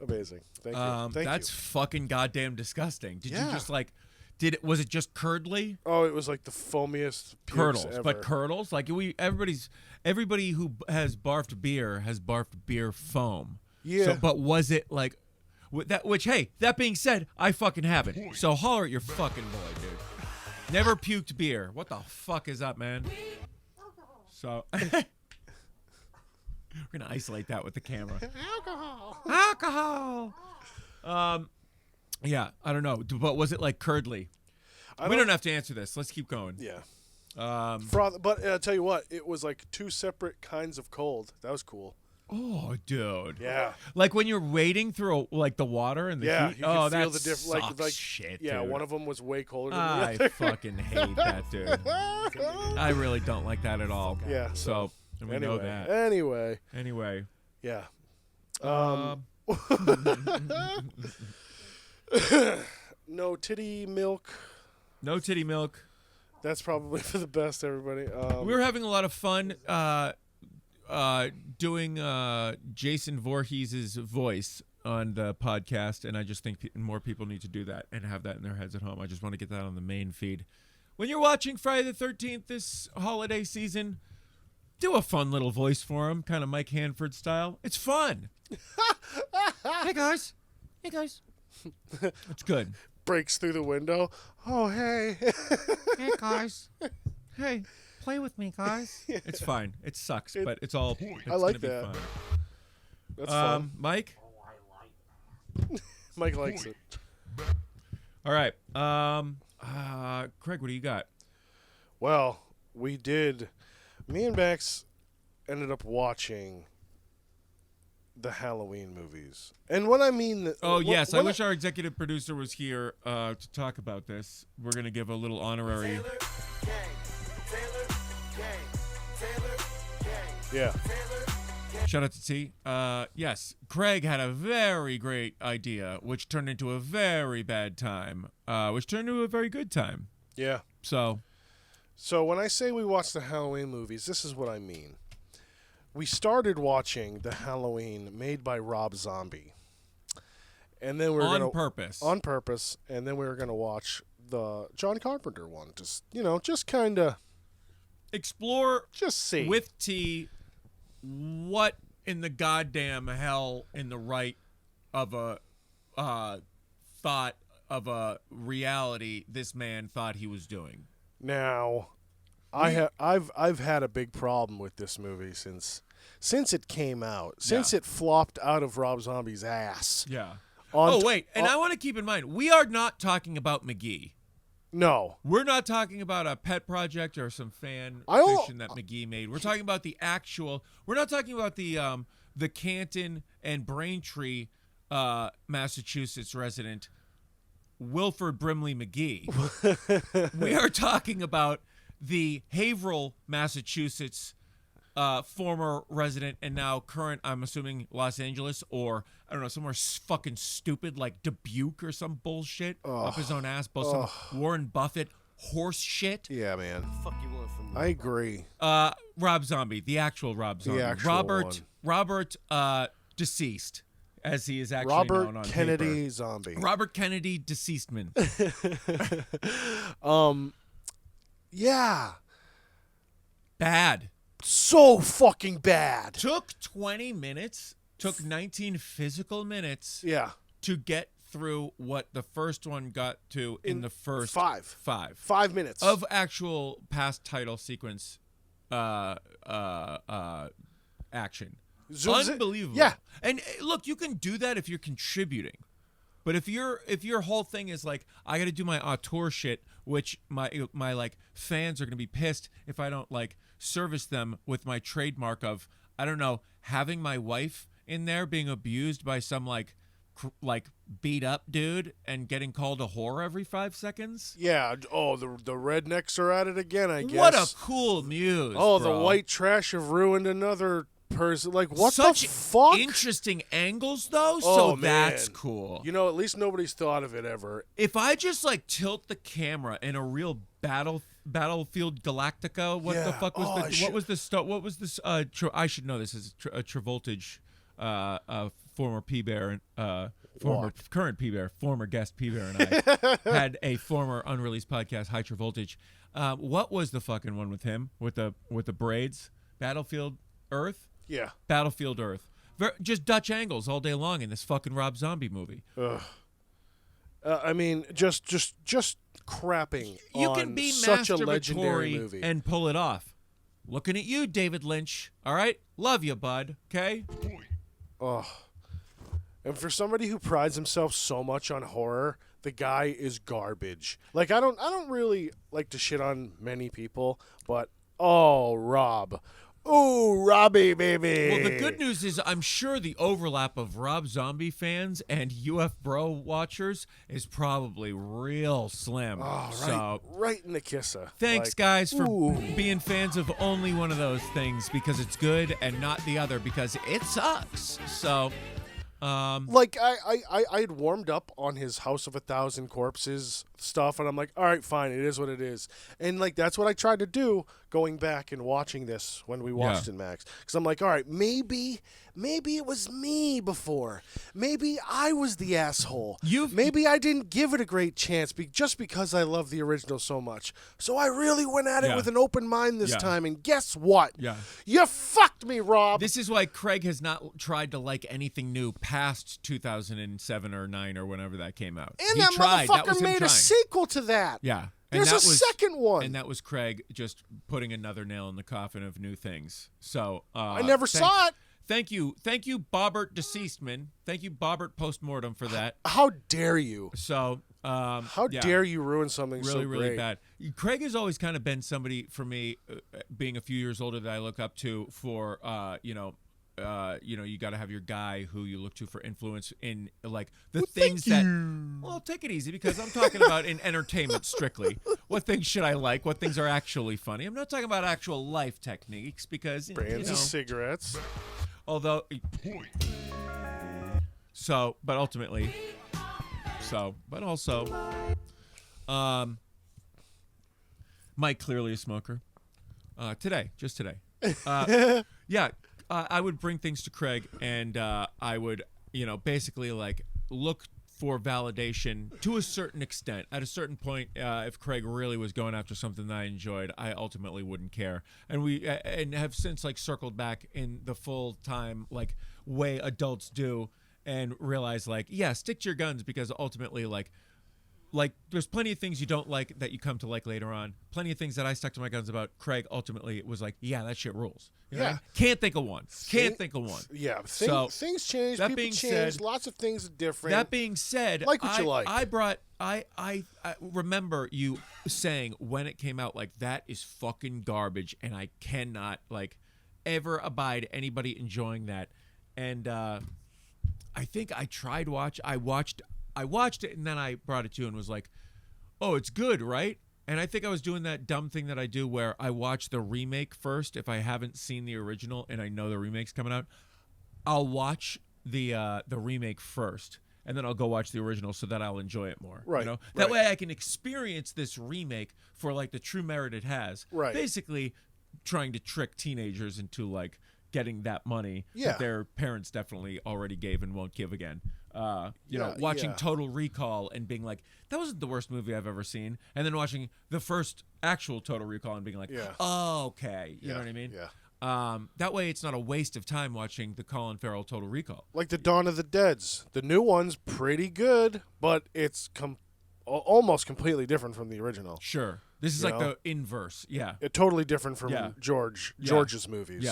Amazing. Thank you. Thank That's you. fucking goddamn disgusting. Did you Yeah. just like? Was it just curdly? Oh, it was like the foamiest pukes Curdles, ever. but curdles. Like everybody who has barfed beer has barfed beer foam. Yeah. So, but was it like that? Which, hey, that being said, I fucking haven't. So holler at your fucking boy, dude. Never puked beer. What the fuck is up, man? So we're gonna isolate that with the camera. Alcohol. Yeah, I don't know, but was it like curdly? We don't have to answer this. Let's keep going. Yeah. Froth. But I'll tell you what, it was like 2 separate kinds of cold. That was cool. Oh, dude. Yeah. Like when you're wading through like the water and the Yeah, heat. you Oh, could feel that the difference. sucks Like shit, yeah, dude. one of them was way colder than I the other. fucking hate that, dude. I really don't like that at all. Yeah. So we know that. Anyway, yeah. No titty milk. No titty milk. That's probably for the best, everybody. We were having a lot of fun doing Jason Voorhees' voice on the podcast, and I just think more people need to do that and have that in their heads at home. I just want to get that on the main feed. When you're watching Friday the 13th this holiday season, do a fun little voice for him, kind of Mike Hanford style. It's fun. Hey, guys. Hey, guys. It's good. breaks through the window. Oh, hey. Hey, guys. Hey. Play with me, guys. It's fine. It sucks, but it's all. It's I like gonna that. Be fine. That's fun. Mike. Mike likes it. All right. Craig, what do you got? Well, we did. Me and Max ended up watching the Halloween movies, and what I mean. Yes, I wish our executive producer was here to talk about this. We're gonna give a little honorary. Yeah. Shout out to T. Yes, Craig had a very great idea, which turned into a very bad time, which turned into a very good time. Yeah. So when I say we watched the Halloween movies, this is what I mean. We started watching the Halloween made by Rob Zombie, and then we were on purpose, and then we were gonna watch the John Carpenter one. Just kind of explore, just see with T. What in the goddamn hell in the right of a thought of a reality this man thought he was doing? Now, I've had a big problem with this movie since it came out, since it flopped out of Rob Zombie's ass. Yeah. I want to keep in mind, we are not talking about McGee. No. We're not talking about a pet project or some fan I fiction that McGee made. We're talking about the actual. We're not talking about the Canton and Braintree, Massachusetts resident Wilford Brimley McGee. We are talking about the Haverhill, Massachusetts former resident and now current, I'm assuming, Los Angeles, or I don't know, somewhere fucking stupid like Dubuque or some bullshit up his own ass, some Warren Buffett horse shit. Yeah, man. Fuck you want from me? I agree. Rob Zombie, the actual Rob Zombie, The actual Robert deceased, as he is actually Robert known on Kennedy paper. Zombie. Robert Kennedy deceased man. Yeah. Bad. So fucking bad. Took 20 minutes, took 19 physical minutes Yeah. to get through what the first one got to in the first 5 minutes of actual past title sequence action. Unbelievable. Yeah. And look, you can do that if you're contributing. But if your whole thing is like, I got to do my auteur shit, which my like fans are going to be pissed if I don't like service them with my trademark of, I don't know, having my wife in there being abused by some like beat up dude and getting called a whore every 5 seconds. Yeah. Oh, the rednecks are at it again, I guess. What a cool muse. Oh, bro. the white trash have ruined another person. Like, what Such the fuck? interesting angles, though. Oh, So man. that's cool. You know, at least nobody's thought of it ever. If I just like tilt the camera in a real Battlefield Galactica, what the fuck was I should know this is a Travoltage, former P-Bear and current P-Bear, former guest P-Bear and I had a former unreleased podcast, High Travoltage. What was the fucking one with him with the braids? Battlefield Earth. Yeah. Battlefield Earth. Just Dutch angles all day long in this fucking Rob Zombie movie. I mean, just crapping You on can be such a legendary masturbatory movie. and pull it off. Looking at you, David Lynch. All right? Love you, bud. Okay? And for somebody who prides himself so much on horror, the guy is garbage. Like, I don't really like to shit on many people, but Rob. Ooh, Robbie, baby. Well, the good news is I'm sure the overlap of Rob Zombie fans and UFBro watchers is probably real slim. Oh, So right in the kisser. thanks, Like, guys, for ooh. being fans of only one of those things because it's good and not the other because it sucks. So, Like, I had warmed up on his House of 1,000 Corpses stuff, and I'm like, all right, fine, it is what it is. And, like, that's what I tried to do going back and watching this when we watched it, Max. Because I'm like, all right, maybe maybe it was me before. Maybe I was the asshole. You've- Maybe I didn't give it a great chance just because I love the original so much. So I really went at it Yeah. with an open mind this Yeah. time, and guess what? Yeah. You fucked me, Rob. This is why Craig has not tried to like anything new past 2007 or 9 or whenever that came out. and he that tried. That was motherfucker him made a trying. sequel to that. Yeah. There's that a second one. And that was Craig just putting another nail in the coffin of new things. So I never saw it. Thank you, Bobbert deceased man. Thank you, Bobbert postmortem for that. How dare you? So How yeah, dare you ruin something really, so really great? bad. Craig has always kind of been somebody for me, being a few years older that I look up to for you got to have your guy who you look to for influence in like the things that. Well, take it easy because I'm talking about in entertainment strictly. What things should I like? What things are actually funny? I'm not talking about actual life techniques because Brands of cigarettes. although. So, but ultimately. So, but also, Mike clearly a smoker. Just today. Yeah. I would bring things to Craig, and I would, basically like look for validation to a certain extent. At a certain point, if Craig really was going after something that I enjoyed, I ultimately wouldn't care. And we and have since like circled back in the full time like way adults do, and realize like, yeah, stick to your guns because ultimately like there's plenty of things you don't like that you come to like later on. Plenty of things that I stuck to my guns about. Craig ultimately it was like, yeah, that shit rules. You know what I mean? Can't think of one. Yeah, So, things change. that People being change. said- Lots of things are different. That being said, Like what you like. I remember you saying when it came out like that is fucking garbage and I cannot like ever abide anybody enjoying that. And I think I tried I watched it and then I brought it to you and was like, "Oh, it's good, right?" And I think I was doing that dumb thing that I do where I watch the remake first if I haven't seen the original and I know the remake's coming out. I'll watch the remake first, and then I'll go watch the original so that I'll enjoy it more. Right, That right. way I can experience this remake for like the true merit it has. Right. Basically, trying to trick teenagers into like getting that money Yeah. that their parents definitely already gave and won't give again. Watching yeah. Total Recall and being like, that wasn't the worst movie I've ever seen, and then watching the first actual Total Recall and being like, Yeah. oh, okay, you Yeah, know what I mean? yeah. That way it's not a waste of time watching the Colin Farrell Total Recall. Like the Dawn of the Dead's. The new one's pretty good, but it's almost completely different from the original. Sure, this is You like know? the inverse. Yeah, It totally different from Yeah. George's movies.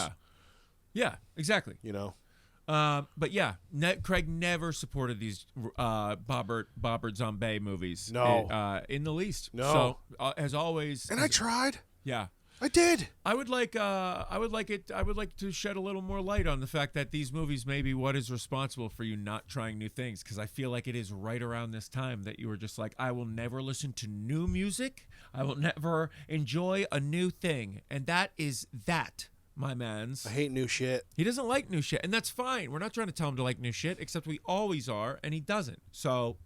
yeah, exactly. You know. But yeah, Craig never supported these Bobbert Zombie movies. No. In the least. No. So as always, And I tried. yeah. I did. I would like to shed a little more light on the fact that these movies may be what is responsible for you not trying new things, because I feel like it is right around this time that you were just like, I will never listen to new music. I will never enjoy a new thing. And that is that, my mans. I hate new shit. He doesn't like new shit, and that's fine. We're not trying to tell him to like new shit, except we always are, and he doesn't. So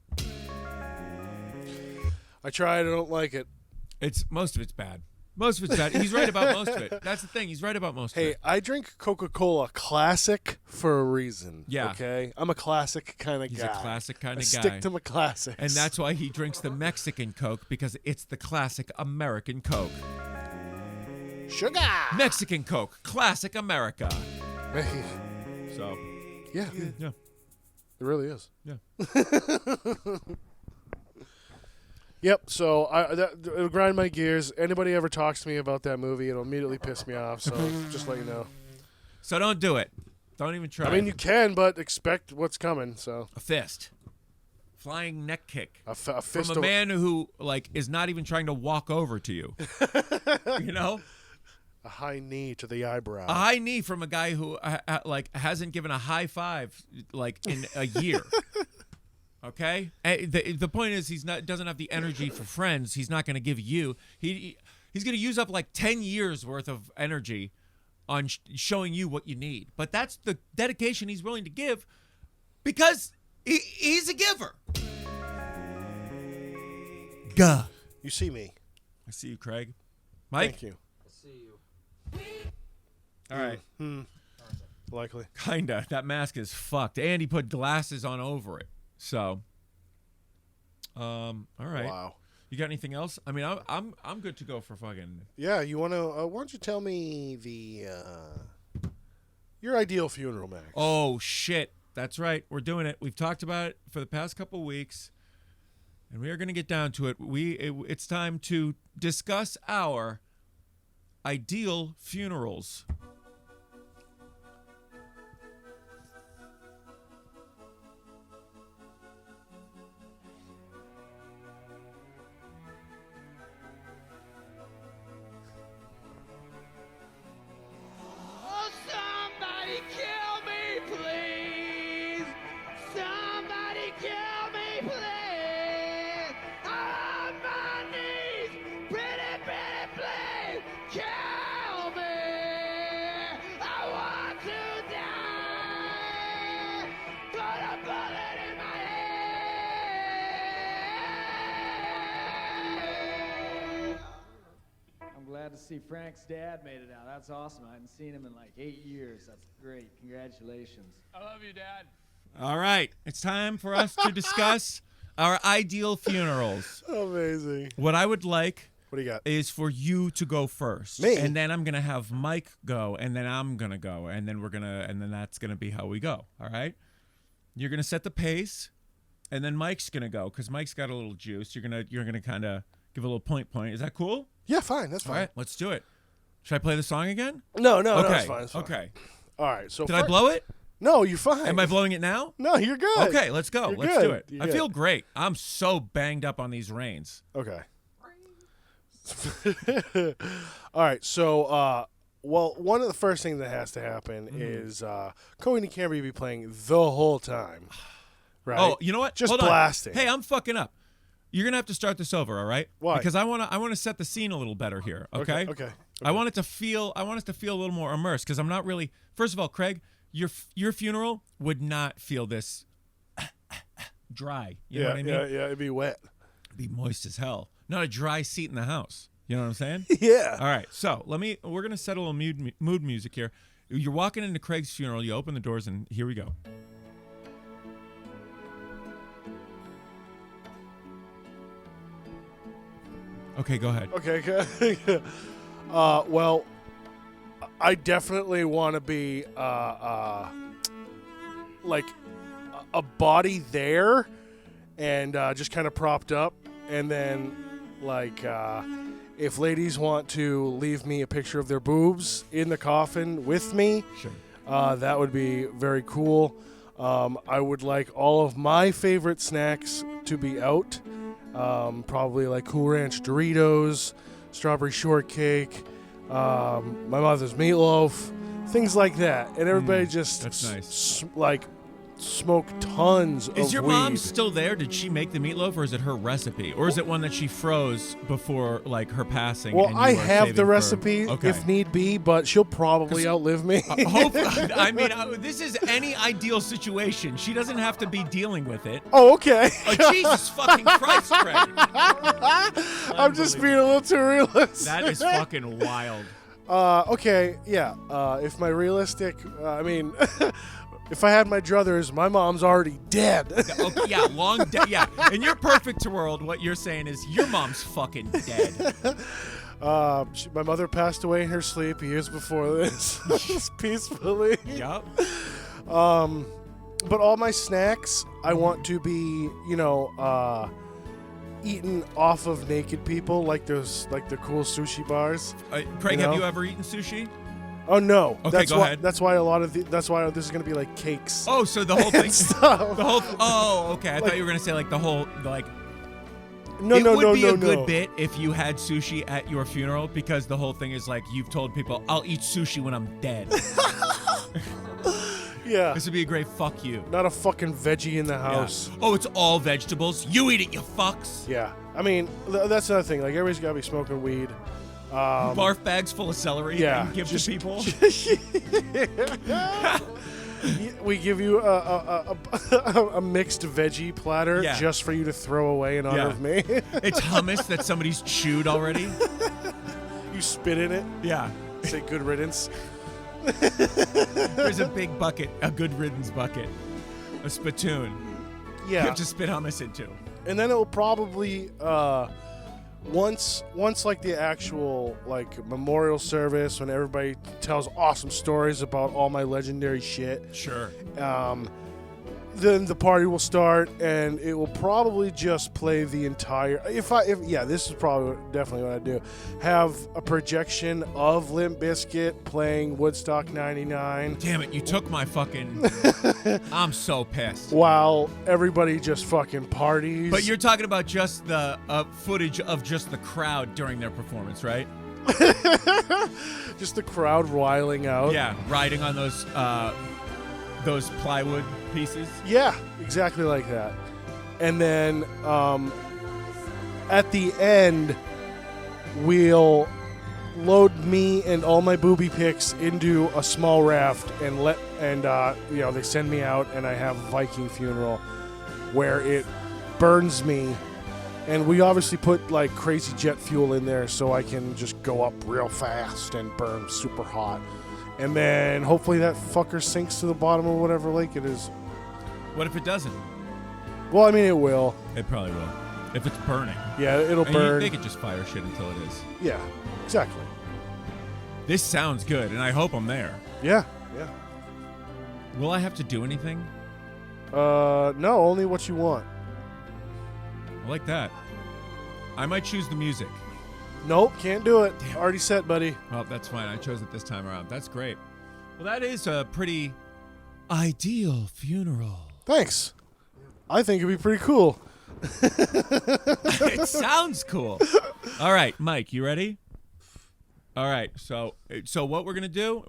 I tried. I don't like it. most of it's bad. Most of it's bad. He's right about most of it. That's the thing. He's right about most of Hey, it. I drink Coca-Cola Classic for a reason. Yeah. Okay? I'm a classic kind of guy. He's a classic kind I of guy. stick to my classics. And that's why he drinks the Mexican Coke, because it's the classic American Coke. sugar. Mexican Coke, classic America. So, Yeah, yeah, it really is. yeah. Yep. So it'll grind my gears. Anybody ever talks to me about that movie, it'll immediately piss me off. So just let you know. So don't do it. Don't even try. I mean, you can, but expect what's coming. So a fist. Flying neck kick. a fist from a man who like is not even trying to walk over to you. You know? a high knee to the eyebrow. A high knee from a guy who like hasn't given a high five like in a year. Okay? The point is doesn't have the energy for friends. He's not going to give you. He's going to use up like 10 years worth of energy on showing you what you need. But that's the dedication he's willing to give because he's a giver. Gah. You see me. I see you, Craig. Mike? Thank you. I see you. All right. Likely. Kinda. That mask is fucked. And he put glasses on over it. So, all right. Wow. You got anything else? I mean, I'm good to go for fucking. Yeah, you want to? Why don't you tell me your ideal funeral, Max? Oh shit, that's right. We're doing it. We've talked about it for the past couple weeks, and we are going to get down to it. It's time to discuss our ideal funerals. Somebody kill me, please! Somebody kill me, please! I'm on my knees! Pretty, please! Kill me! I want to die! Put a bullet in my head! I'm glad to see Frank's dad made it out. That's awesome. I hadn't seen him in like 8 years. That's great. Congratulations. I love you, Dad. All right, it's time for us to discuss our ideal funerals. Amazing. What I would like What do you got? is for you to go first. Me? And then I'm going to have Mike go, and then I'm going to go, and then that's going to be how we go. All right? You're going to set the pace, and then Mike's going to go cuz Mike's got a little juice. You're going to kind of give a little point. Is that cool? Yeah, fine. That's All fine. right, let's do it. Should I play the song again? No, Okay. it's fine. It's fine. Okay. All right. So Did I blow it? No, you're fine. Am I blowing it now? No, you're good. Okay, let's go. You're Let's good. do it. You're I good. feel great. I'm so banged up on these reins. Okay. All right. So, well, one of the first things that has to happen is Cody and Camry be playing the whole time. Right. Oh, you know what? Just Hold on. blasting. Hey, I'm fucking up. You're gonna have to start this over, all right? Why? Because I wanna set the scene a little better here. Okay. Okay. I want us to feel a little more immersed because I'm not really. First of all, Craig, your funeral would not feel this dry. You know what I mean? Yeah. It'd be wet. It'd be moist as hell. Not a dry seat in the house. You know what I'm saying? Yeah. All right. So we're gonna set a little mood music here. You're walking into Craig's funeral. You open the doors, and here we go. Okay, go ahead. Okay. Well, I definitely want to be like a body there, and just kind of propped up, and then like if ladies want to leave me a picture of their boobs in the coffin with me, Sure. that would be very cool. I would like all of my favorite snacks to be out. Probably like Cool Ranch Doritos, strawberry shortcake, my mother's meatloaf, things like that. And everybody just that's nice. like smoke tons of weed. Is your mom still there? Did she make the meatloaf, or is it her recipe, or is it one that she froze before like her passing? Well, and you I are have saving the for- recipe Okay. if need be, but she'll probably outlive me. I mean, this is any ideal situation. She doesn't have to be dealing with it. Oh, okay. Oh, Jesus fucking Christ, Craig. I'm just being a little too realistic. That is fucking wild. Okay, yeah. If my realistic, I mean, if I had my druthers, my mom's already dead. Okay, yeah, long dead. Yeah, in your perfect world, what you're saying is your mom's fucking dead. My mother passed away in her sleep years before this, just peacefully. Yup. But all my snacks, I want to be, eaten off of naked people, like those, like the cool sushi bars. Craig, You know? have you ever eaten sushi? Oh no! Okay, that's go why, ahead. That's why a lot of that's why this is gonna be like cakes. Oh, so the whole thing. and stuff. The whole. Oh, okay. I thought you were gonna say like the whole like. No, it no, would no, be no, a good no. bit if you had sushi at your funeral because the whole thing is like you've told people I'll eat sushi when I'm dead. Yeah. This would be a great fuck you. Not a fucking veggie in the Yeah. house. Oh, it's all vegetables. You eat it, you fucks. Yeah. I mean, that's another thing. Like, everybody's got to be smoking weed. Barf bags full of celery Yeah, and give just- to people. We give you a mixed veggie platter Yeah. just for you to throw away in honor Yeah. of me. It's hummus that somebody's chewed already. You spit in it, Yeah. say good riddance. There's a big bucket, a good riddance bucket, a spittoon. You Yeah. have to spit hummus into. And then it will probably once like the actual like memorial service when everybody tells awesome stories about all my legendary shit. Sure. Then the party will start, and it will probably just play the entire. This is probably definitely what I do. Have a projection of Limp Bizkit playing Woodstock '99. Damn it! You took my fucking. I'm so pissed. While everybody just fucking parties. But you're talking about just the footage of just the crowd during their performance, right? just the crowd riling out. Yeah, riding on those plywood pieces. Yeah, exactly like that. And then at the end, we'll load me and all my booby pics into a small raft and they send me out, and I have a Viking funeral where it burns me. And we obviously put like crazy jet fuel in there so I can just go up real fast and burn super hot. And then hopefully that fucker sinks to the bottom of whatever lake it is. What if it doesn't? Well, I mean, it will. It probably will. If it's burning. Yeah, it'll And burn. they could just fire shit until it is. Yeah, exactly. This sounds good, and I hope I'm there. Yeah. Will I have to do anything? No, only what you want. I like that. I might choose the music. Nope, can't do it. Already set, buddy. Well, that's fine. I chose it this time around. That's great. Well, that is a pretty ideal funeral. Thanks. I think it'd be pretty cool. It sounds cool. All right, Mike, you ready? All right. So what we're gonna do?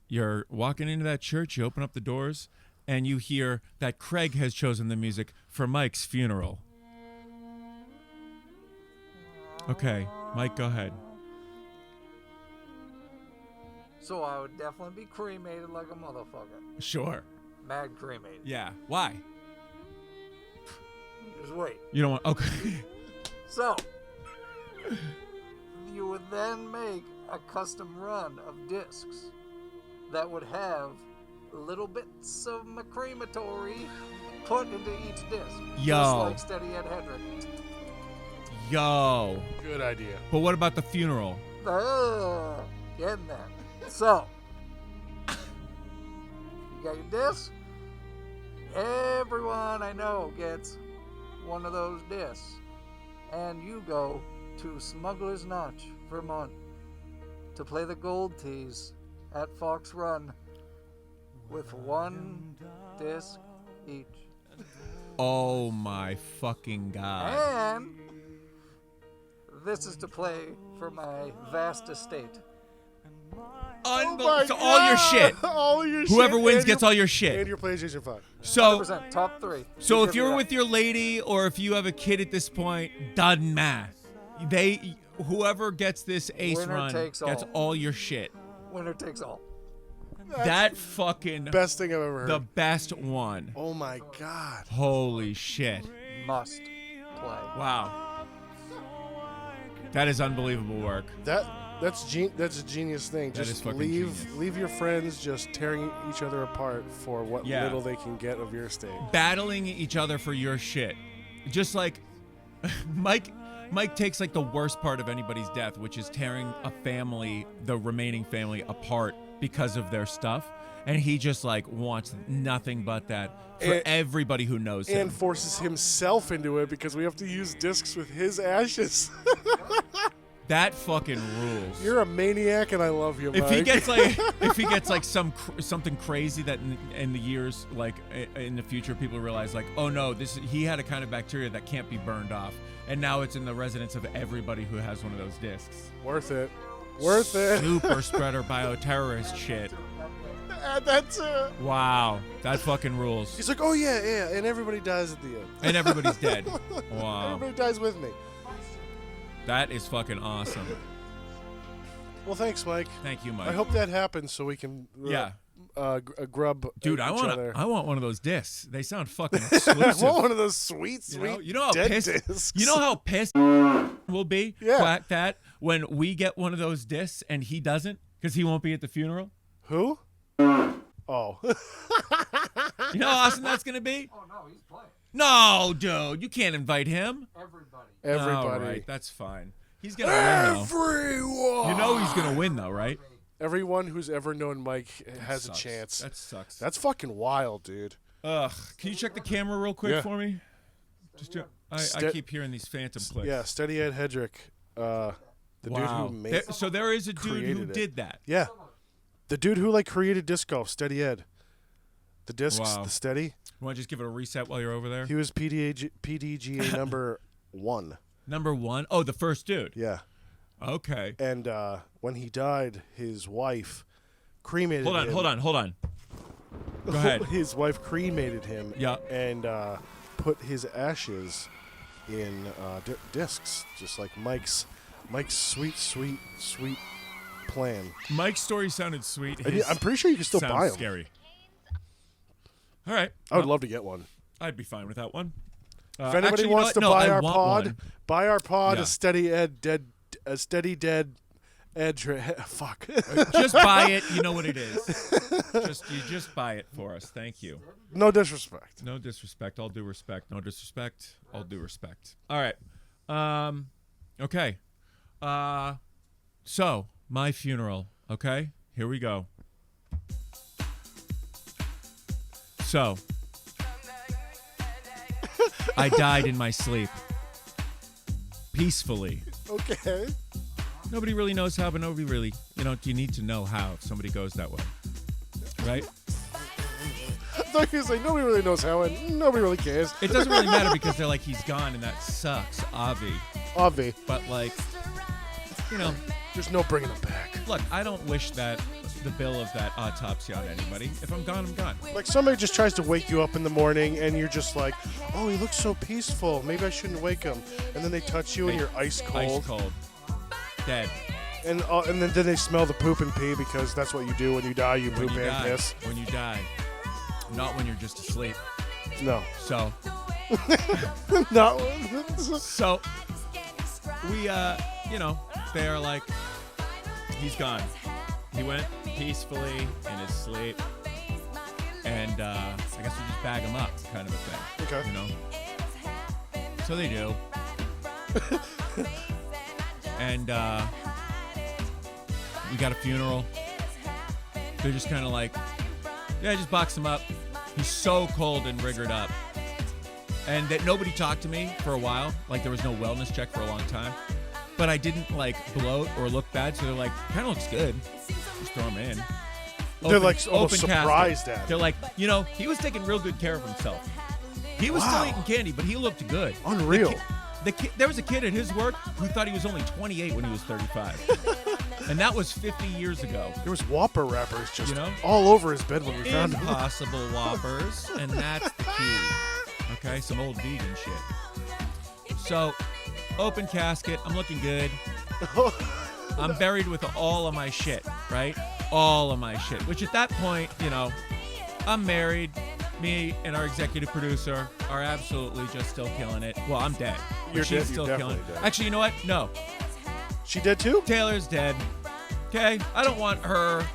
You're walking into that church. You open up the doors, and you hear that Craig has chosen the music for Mike's funeral. Okay, Mike, go ahead. So I would definitely be cremated like a motherfucker. Sure. Mad cremated. Yeah. Why? Just wait. You don't want. Okay. So, you would then make a custom run of discs that would have little bits of my crematory put into each disc. Yo. Just like Steady Ed Hedrick. Yo. Good idea. But what about the funeral? Getting there. So, you got your discs. Everyone I know gets one of those discs. And you go to Smuggler's Notch, Vermont, to play the Gold Tees at Fox Run with one disc each. Oh my fucking god. And this is to play for my vast estate. So all your shit. All your shit. Whoever wins and gets all your shit. And your PlayStation 5. So 100% top 3. So if you're with your lady or if you have a kid at this point, doesn't matter. Whoever gets this ace Winner run takes gets all. all your shit. Winner takes all. That fucking Best thing I've ever heard. the best one. Oh my god. Holy shit. Must play. Wow. That is unbelievable work. That's a genius thing. That Just is fucking leave genius. your friends just tearing each other apart for what Yeah. little they can get of your estate. Battling each other for your shit. Just like Mike takes like the worst part of anybody's death, which is tearing a family, the remaining family, apart because of their stuff. And he just like wants nothing but that for And- everybody who knows him. And forces himself into it because we have to use discs with his ashes. That fucking rules. You're a maniac, and I love you, Mike. If he gets like something crazy that in the years like in the future people realize like, oh no, he had a kind of bacteria that can't be burned off, and now it's in the residence of everybody who has one of those discs. Worth it. Worth it. Super spreader bioterrorist shit. Add that too. Wow, that fucking rules. He's like, oh yeah, and everybody dies at the end. And everybody's dead. Wow, Everybody dies with me. that is fucking awesome. Well, thanks, Mike. Thank you, Mike. I hope that happens so we can grub Dude, each other. I want one of those discs. They sound fucking I exclusive. want one of those sweet, You know how dead pissed. discs. You know how pissed we'll be. Yeah. Quack that when we get one of those discs and he doesn't. Because he won't be at the funeral. Who? Oh. You know how awesome that's gonna be? Oh no, he's playing. No, dude, you can't invite him. Everybody. All right, that's fine. He's gonna win though. Everyone. You know he's gonna win though, right? Everyone who's ever known Mike has Sucks. a chance. That sucks. That's fucking wild, dude. Ugh. Can you check the camera real quick Yeah. for me? Just I keep hearing these phantom clicks. Yeah, Steady Ed Hedrick, the dude Wow. who made. So there is a dude who created it. did that. Yeah, the dude who like created disc golf, Steady Ed. The discs, Wow. the Steady. You want to just give it a reset while you're over there? He was PDGA number 1. Number 1? Oh, the first dude. Yeah. Okay. And when he died, his wife cremated him. Hold on. Go ahead. His wife cremated him. Yeah. And put his ashes in discs, just like Mike's sweet plan. Mike's story sounded sweet. And I'm pretty sure you can still sounds buy them. Scary. All right. I would love to get one. I'd be fine with that one. If anybody actually, you know wants what? to No, buy I our want pod, one. buy our pod. Yeah. A steady dead edge. Fuck. Just buy it. You know what it is. Just buy it for us. Thank you. No disrespect. No disrespect. All due respect. No disrespect. All due respect. All right. Okay. So my funeral. Okay. Here we go. So I died in my sleep. Peacefully. Okay. Nobody really knows how, but nobody really, you need to know how if somebody goes that way. Right? I thought you were saying nobody really knows how and nobody really cares. It doesn't really matter because they're like, he's gone and that sucks, Avi. But like, there's no bringing him back. Look, I don't wish the bill of that autopsy on anybody. If I'm gone, I'm gone. Like somebody just tries to wake you up in the morning and you're just like, oh, he looks so peaceful. Maybe I shouldn't wake him. And then they touch you and you're ice cold. Ice cold. Dead. And then they smell the poop and pee because that's what you do when you die. You poop and piss. When you die. Not when you're just asleep. No. So. No. So. We, they're like, he's gone. He went peacefully in his sleep. And I guess we just bag him up kind of a thing. Okay. So they do. And we got a funeral. They're just kind of like, yeah, just box him up. He's so cold and rigored up. And that nobody talked to me for a while. Like there was no wellness check for a long time. But I didn't like bloat or look bad. So they're like, kind of looks good. Just throw him in. They're like almost surprised at it. They're like, he was taking real good care of himself. He was still eating candy, but he looked good. Unreal. There was a kid at his work who thought he was only 28 when he was 35. And that was 50 years ago. There was Whopper wrappers just all over his bed when we found him. Impossible Whoppers, and that's the key. Okay, some old vegan shit. So, open casket, I'm looking good. I'm buried with all of my shit, right? All of my shit. Which at that point, I'm married. Me and our executive producer are absolutely just still killing it. Well, I'm dead. But she's still killing it. Dead. Actually, you know what? No. She dead too? Taylor's dead. Okay? I don't want her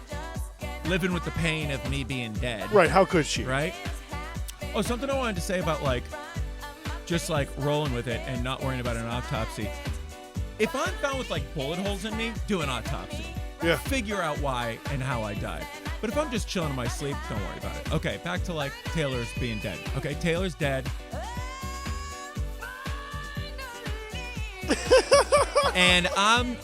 living with the pain of me being dead. Right, how could she? Right? Oh, something I wanted to say about just rolling with it and not worrying about an autopsy. If I'm found with bullet holes in me, do an autopsy. Yeah. Figure out why and how I died. But if I'm just chilling in my sleep, don't worry about it. Okay, back to Taylor's being dead. Okay, Taylor's dead. And I'm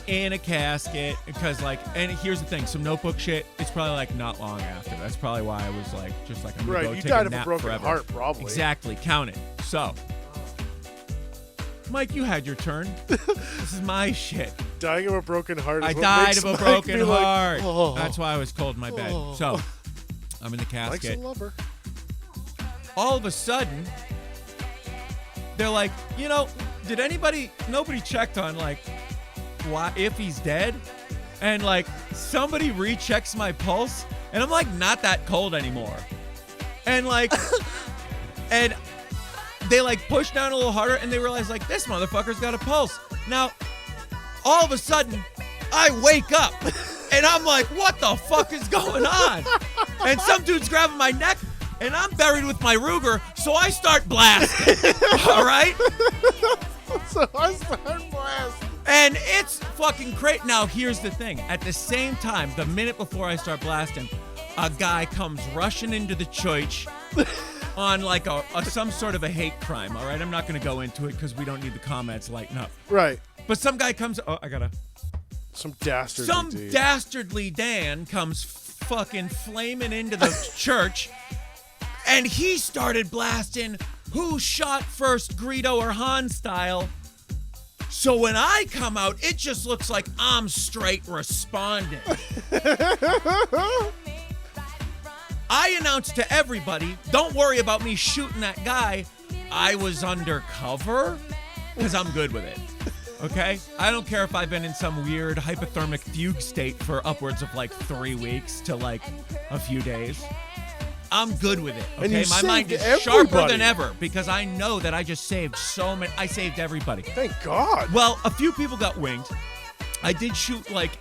in a casket because and here's the thing, some notebook shit, it's probably not long after. That's probably why I was I'm gonna go you take died a of a nap broken forever. heart, probably. Exactly, count it. So, Mike, you had your turn. This is my shit. Dying of a broken heart is I what died makes of a Mike broken be like, heart. "Oh." That's why I was cold in my bed. So, I'm in the Mike's a casket. lover. All of a sudden, they're like, did nobody checked on why, if he's dead? And somebody rechecks my pulse and I'm not that cold anymore. And and they push down a little harder and they realize this motherfucker's got a pulse. Now, all of a sudden, I wake up And I'm like, what the fuck is going on? And some dude's grabbing my neck, and I'm buried with my Ruger, so I start blasting. All right? So I start blasting. And it's fucking great. Now, here's the thing. At the same time, the minute before I start blasting, a guy comes rushing into the church on like some sort of a hate crime, all right? I'm not going to go into it because we don't need the comments lighten up. Right. But some guy comes... Oh, I got to... Some dastardly Some dude. dastardly Dan comes fucking flaming into the church, and he started blasting who shot first, Greedo or Han style. So when I come out, it just looks like I'm straight responding. I announced to everybody, don't worry about me shooting that guy. I was undercover because I'm good with it. Okay? I don't care if I've been in some weird hypothermic fugue state for upwards of like 3 weeks to like a few days. I'm good with it. Okay? And you My mind is saved sharper everybody. than ever because I know that I just saved so many. I saved everybody. Thank God. Well, a few people got winged. I did shoot like,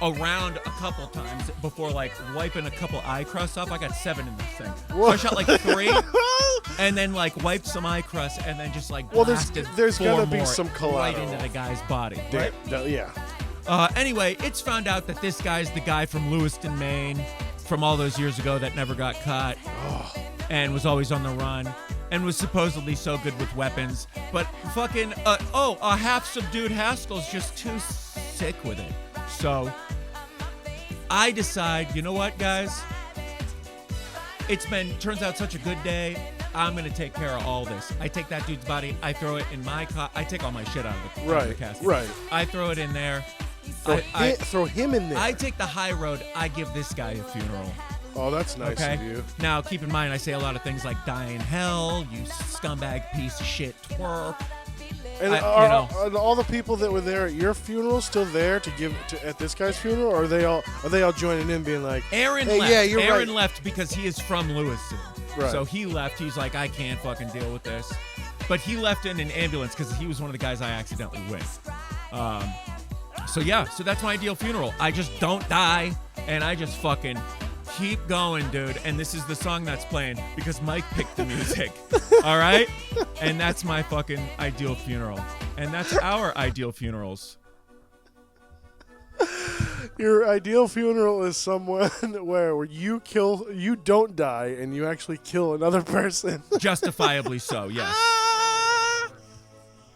around a couple times before like wiping a couple eye crusts off. I got 7 in this thing. So I shot like 3 and then like wiped some eye crusts and then just like blasted there's 4 gonna be more some right collateral. into the guy's body. Right? Yeah. Anyway, it's found out that this guy's the guy from Lewiston, Maine, from all those years ago that never got caught and was always on the run and was supposedly so good with weapons. But fucking, a half-subdued Haskell's just too sick with it. So I decide, you know what, guys? Turns out such a good day. I'm going to take care of all this. I take that dude's body. I throw it in my car. I take all my shit out of the casket. Right. I throw it in there. Throw him in there. I take the high road. I give this guy a funeral. Oh, that's nice Okay. of you. Now, keep in mind, I say a lot of things like "die in hell," "you scumbag piece of shit twerp." And are all the people that were there at your funeral still there to give at this guy's funeral, or are they all joining in, being like, Aaron hey, left. yeah, you're Aaron right. left because he is from Lewiston. Right. So he left. He's like, I can't fucking deal with this. But he left in an ambulance because he was one of the guys I accidentally whipped. So that's my ideal funeral. I just don't die, and I just fucking keep going, dude. And this is the song that's playing because Mike picked the music. All right? And that's my fucking ideal funeral. And that's our ideal funerals. Your ideal funeral is someone where you don't die, and you actually kill another person. Justifiably so, yes.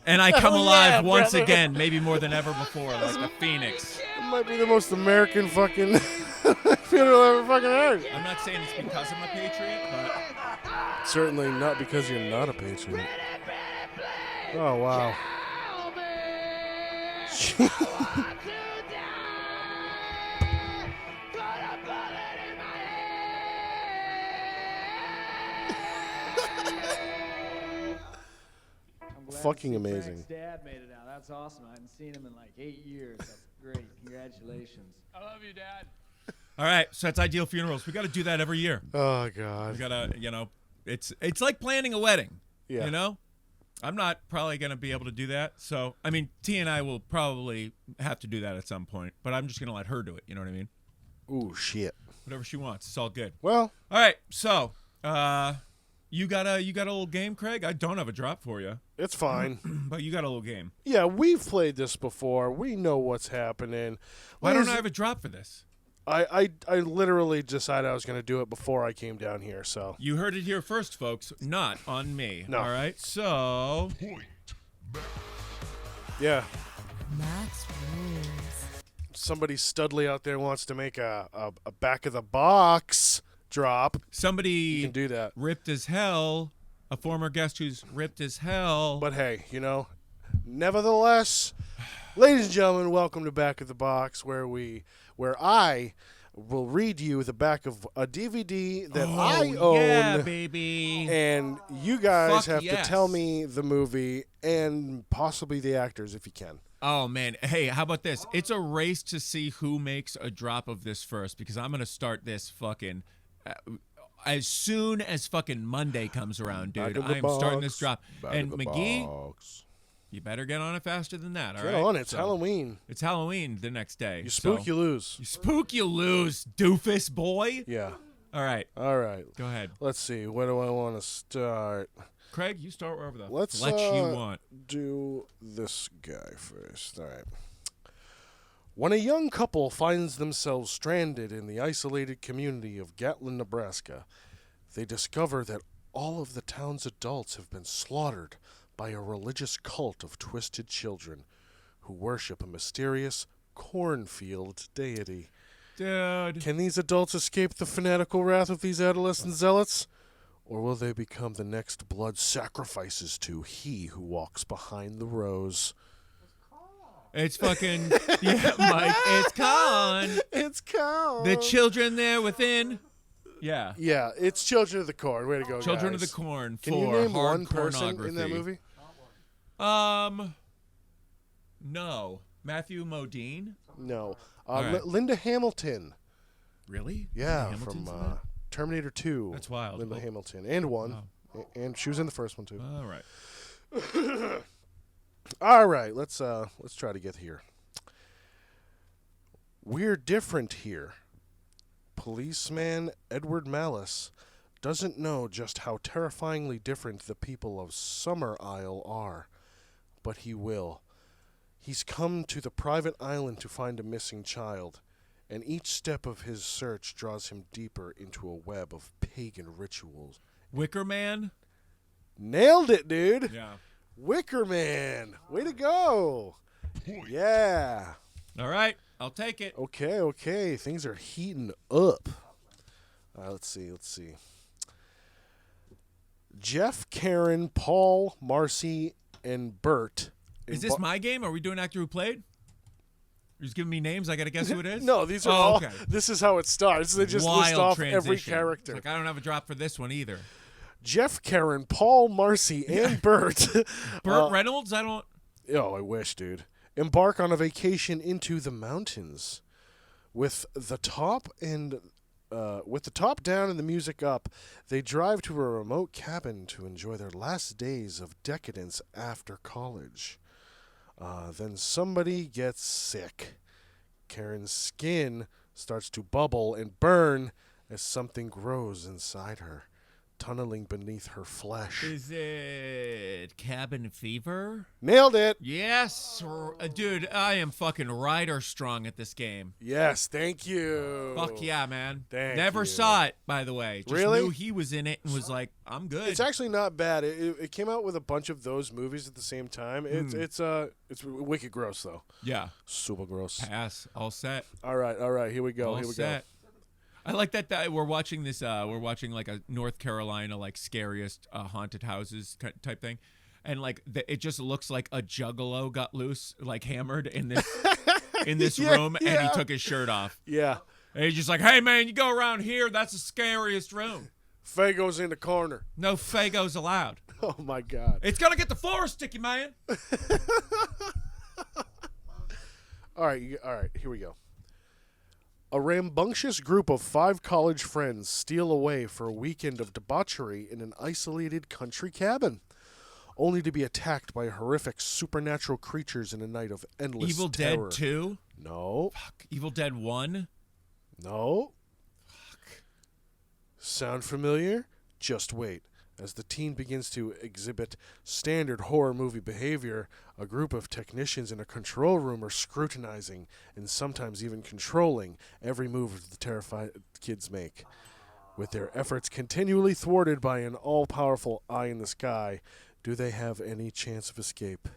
And I come alive once brother. again, maybe more than ever before, like the phoenix. It might be the most American fucking funeral I ever fucking heard. I'm not saying it's because I'm a patriot, but Certainly not because you're not a patriot. Oh, wow. Fucking amazing. Frank's dad made it out. That's awesome. I hadn't seen him in like 8 years. That's great. Congratulations. I love you, Dad. all right, so that's ideal funerals. We got to do that every year. Oh, God. We got to, it's like planning a wedding, Yeah. I'm not probably going to be able to do that. So, I mean, T and I will probably have to do that at some point, but I'm just going to let her do it, you know what I mean? Ooh, shit. Whatever she wants. It's all good. Well, All right, so, you got a little game, Craig? I don't have a drop for you, it's fine. but you got a little game. Yeah, we've played this before. We know what's happening. Why don't I have a drop for this? I literally decided I was going to do it before I came down here, so. You heard it here first, folks. Not on me. No. All right, so Yeah. Max rules. Somebody studly out there wants to make a back of the box drop. You somebody can do that. ripped as hell. A former guest who's ripped as hell. But hey, nevertheless, ladies and gentlemen, welcome to Back of the Box, where I will read you the back of a DVD that I own. Yeah, baby. And you guys Fuck have yes. to tell me the movie and possibly the actors if you can. Oh, man. Hey, how about this? It's a race to see who makes a drop of this first because I'm going to start this fucking as soon as fucking Monday comes around, dude. Back of the I'm starting this box. drop. Back And of the McGee, box. You better get on it faster than that, all Get right? on it. It's So, Halloween. It's Halloween the next day. You spook, so- you lose. You spook, you lose, doofus boy. Yeah. All right. All right. Go ahead. Let's see. Where do I want to start? Craig, you start wherever the Let's fletch you want. do this guy first. All right. When a young couple finds themselves stranded in the isolated community of Gatlin, Nebraska, they discover that all of the town's adults have been slaughtered by a religious cult of twisted children who worship a mysterious cornfield deity. Dude. Can these adults escape the fanatical wrath of these adolescent zealots? Or will they become the next blood sacrifices to he who walks behind the rows? It's fucking, yeah, Mike, it's con. It's con. The children there within. Yeah. Yeah, it's Children of the Corn. Way to go, Children guys. of the Corn Can for you name hard one person pornography. in that movie? No. Matthew Modine? No. All right. Linda Hamilton. Really? Yeah, Linda from Hamilton's in that? Terminator 2. That's wild. Linda Oh. Hamilton. And 1. Wow. And she was in the first one, too. All right. All right, let's try to get here. We're different here. Policeman Edward Malice doesn't know just how terrifyingly different the people of Summer Isle are, but he will. He's come to the private island to find a missing child, and each step of his search draws him deeper into a web of pagan rituals. Wicker Man? Nailed it, dude. Yeah. Wicker Man. Way to go. Yeah. All right. I'll take it. Okay. Things are heating up. Let's see. Jeff, Karen, Paul, Marcy, and Bert. Is this my game? Are we doing actor who played? You're just giving me names. I got to guess who it is? No, these are all. Okay. This is how it starts. They just Wild list off transition. every character. It's like, I don't have a drop for this one either. Jeff, Karen, Paul, Marcy, and Bert. Burt Reynolds? I don't. Oh, I wish, dude. Embark on a vacation into the mountains, with the top down and the music up. They drive to a remote cabin to enjoy their last days of decadence after college. Then somebody gets sick. Karen's skin starts to bubble and burn as something grows inside her, tunneling beneath her flesh. Is it Cabin Fever? Nailed it. Yes. Dude, I am fucking rider strong at this game. Yes, thank you. Fuck yeah, man. Thank Never you. saw it, by the way. Just Really? knew he was in it and was like, I'm good. It's actually not bad. It came out with a bunch of those movies at the same time. It's wicked gross though. Yeah. Super gross. Pass. All set. All right. Here we go. All set. I like that we're watching this. We're watching like a North Carolina like scariest haunted houses type thing, and like it just looks like a juggalo got loose, like hammered in this room, and he took his shirt off. Yeah. And he's just like, "Hey man, you go around here. That's the scariest room. Fago's in the corner. No Fagos allowed. Oh my God. It's gonna get the floor sticky, man." All right. Here we go. A rambunctious group of 5 college friends steal away for a weekend of debauchery in an isolated country cabin, only to be attacked by horrific supernatural creatures in a night of endless Evil terror. Dead 2? No. Fuck. Evil Dead 1? No. Fuck. Sound familiar? Just wait. As the teen begins to exhibit standard horror movie behavior, a group of technicians in a control room are scrutinizing and sometimes even controlling every move the terrified kids make. With their efforts continually thwarted by an all-powerful eye in the sky, do they have any chance of escape?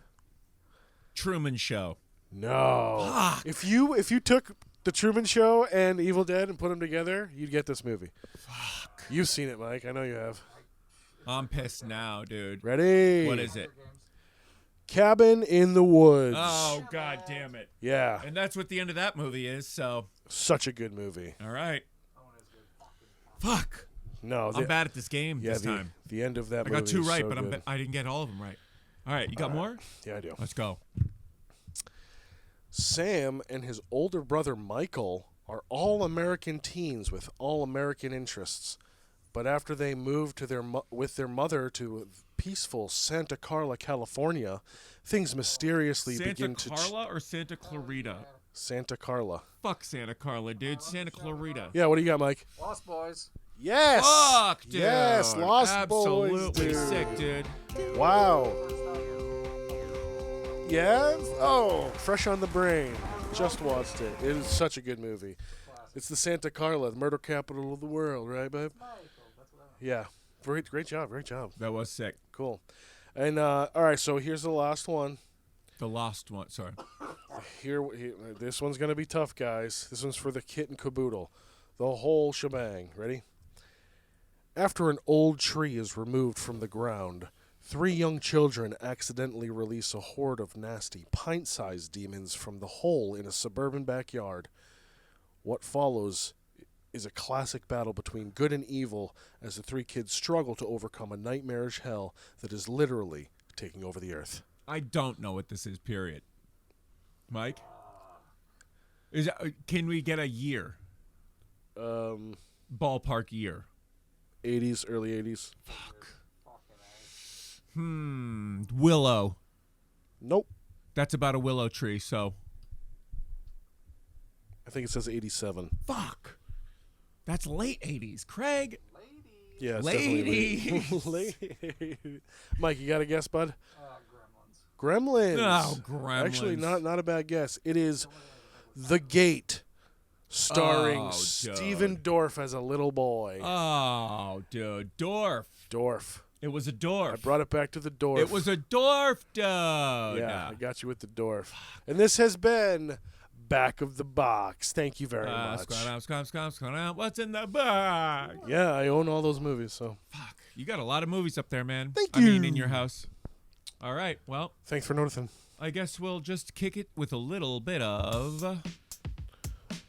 Truman Show. No. Fuck. If you took The Truman Show and Evil Dead and put them together, you'd get this movie. Fuck. You've seen it, Mike. I know you have. I'm pissed now, dude. Ready? What is it? Cabin in the Woods. Oh, god damn it. Yeah. And that's what the end of that movie is, so. Such a good movie. All right. Fuck. No, I'm bad at this game this time. The end of that I movie got 2 is right, so but good. I didn't get all of them right. All right, you got more? Yeah, I do. Let's go. Sam and his older brother Michael are all-American teens with all-American interests. But after they move to with their mother to peaceful Santa Carla, California, things mysteriously begin to... Santa Carla or Santa Clarita? Santa Carla. Fuck Santa Carla, dude. Santa Clarita. Yeah, what do you got, Mike? Lost Boys. Yes! Fuck, dude. Yes, Lost Boys, Absolutely dude. sick, dude. Wow. Yes? Oh, fresh on the brain. Just watched it. It is such a good movie. It's the Santa Carla, the murder capital of the world, right, babe? Yeah. Great job. That was sick. Cool. And, all right, so here's the last one. The lost one. Sorry. Here, this one's going to be tough, guys. This one's for the kit and caboodle. The whole shebang. Ready? After an old tree is removed from the ground, 3 young children accidentally release a horde of nasty, pint-sized demons from the hole in a suburban backyard. What follows is a classic battle between good and evil as the 3 kids struggle to overcome a nightmarish hell that is literally taking over the earth. I don't know what this is, period. Mike? Can we get a year? Ballpark year. 80s, early 80s. Fuck. Willow. Nope. That's about a willow tree, so. I think it says 87. Fuck. That's late 80s. Craig. Yeah, it's Ladies. definitely late. Mike, you got a guess, bud? Gremlins. Oh, Gremlins. Actually, not a bad guess. It is The Gate, starring Oh, dude. Steven Dorff as a little boy. Oh, dude. Dorf. Dorff. It was a Dorf. I brought it back to the Dorff. It was a Dorf, dude. Yeah, I got you with the Dorff. And this has been Back of the Box. Thank you very much. Scrap out. What's in the bag? Yeah, I own all those movies, so. Fuck. You got a lot of movies up there, man. Thank I mean, you. in your house. All right. Well, Thanks for noticing. I guess we'll just kick it with a little bit of. I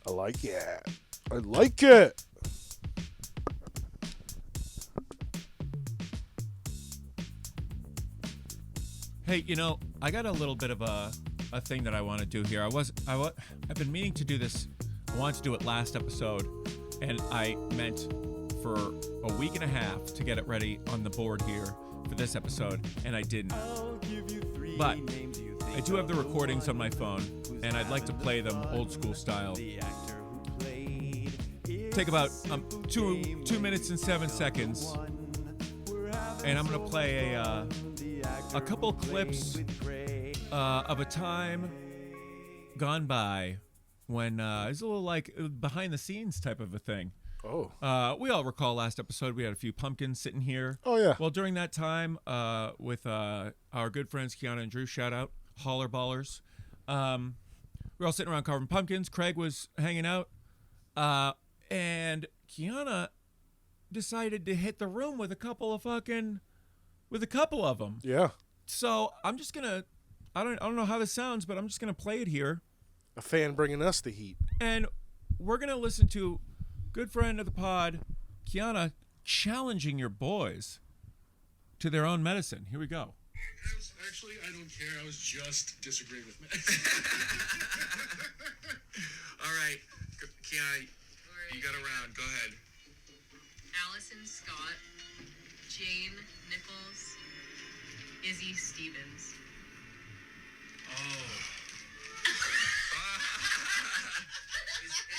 like it. I like it. Hey, you know, I got a little bit of a thing that I want to do here. I've been meaning to do this. I wanted to do it last episode, and I meant for a week and a half to get it ready on the board here for this episode, and I didn't. But I do have the recordings on my phone, and I'd like to play them old school style. Take about 2 minutes and 7 seconds, and I'm gonna play a couple clips of a time gone by when it's a little like behind the scenes type of a thing. Oh. We all recall last episode we had a few pumpkins sitting here. Oh, yeah. Well, during that time, with our good friends Kiana and Drew, shout out, Holler Ballers. We were all sitting around carving pumpkins. Craig was hanging out, and Kiana decided to hit the room with a couple of them. Yeah. So I'm just gonna, I don't know how this sounds, but I'm just gonna play it here, A fan bringing us the heat. and we're gonna listen to good friend of the pod, Kiana, challenging your boys to their own medicine. Here we go. Actually, I don't care. I was just disagreeing with me. All right, Kiana, you got a round. Go ahead. Allison Scott, Jane Nichols, Izzy Stevens. Oh.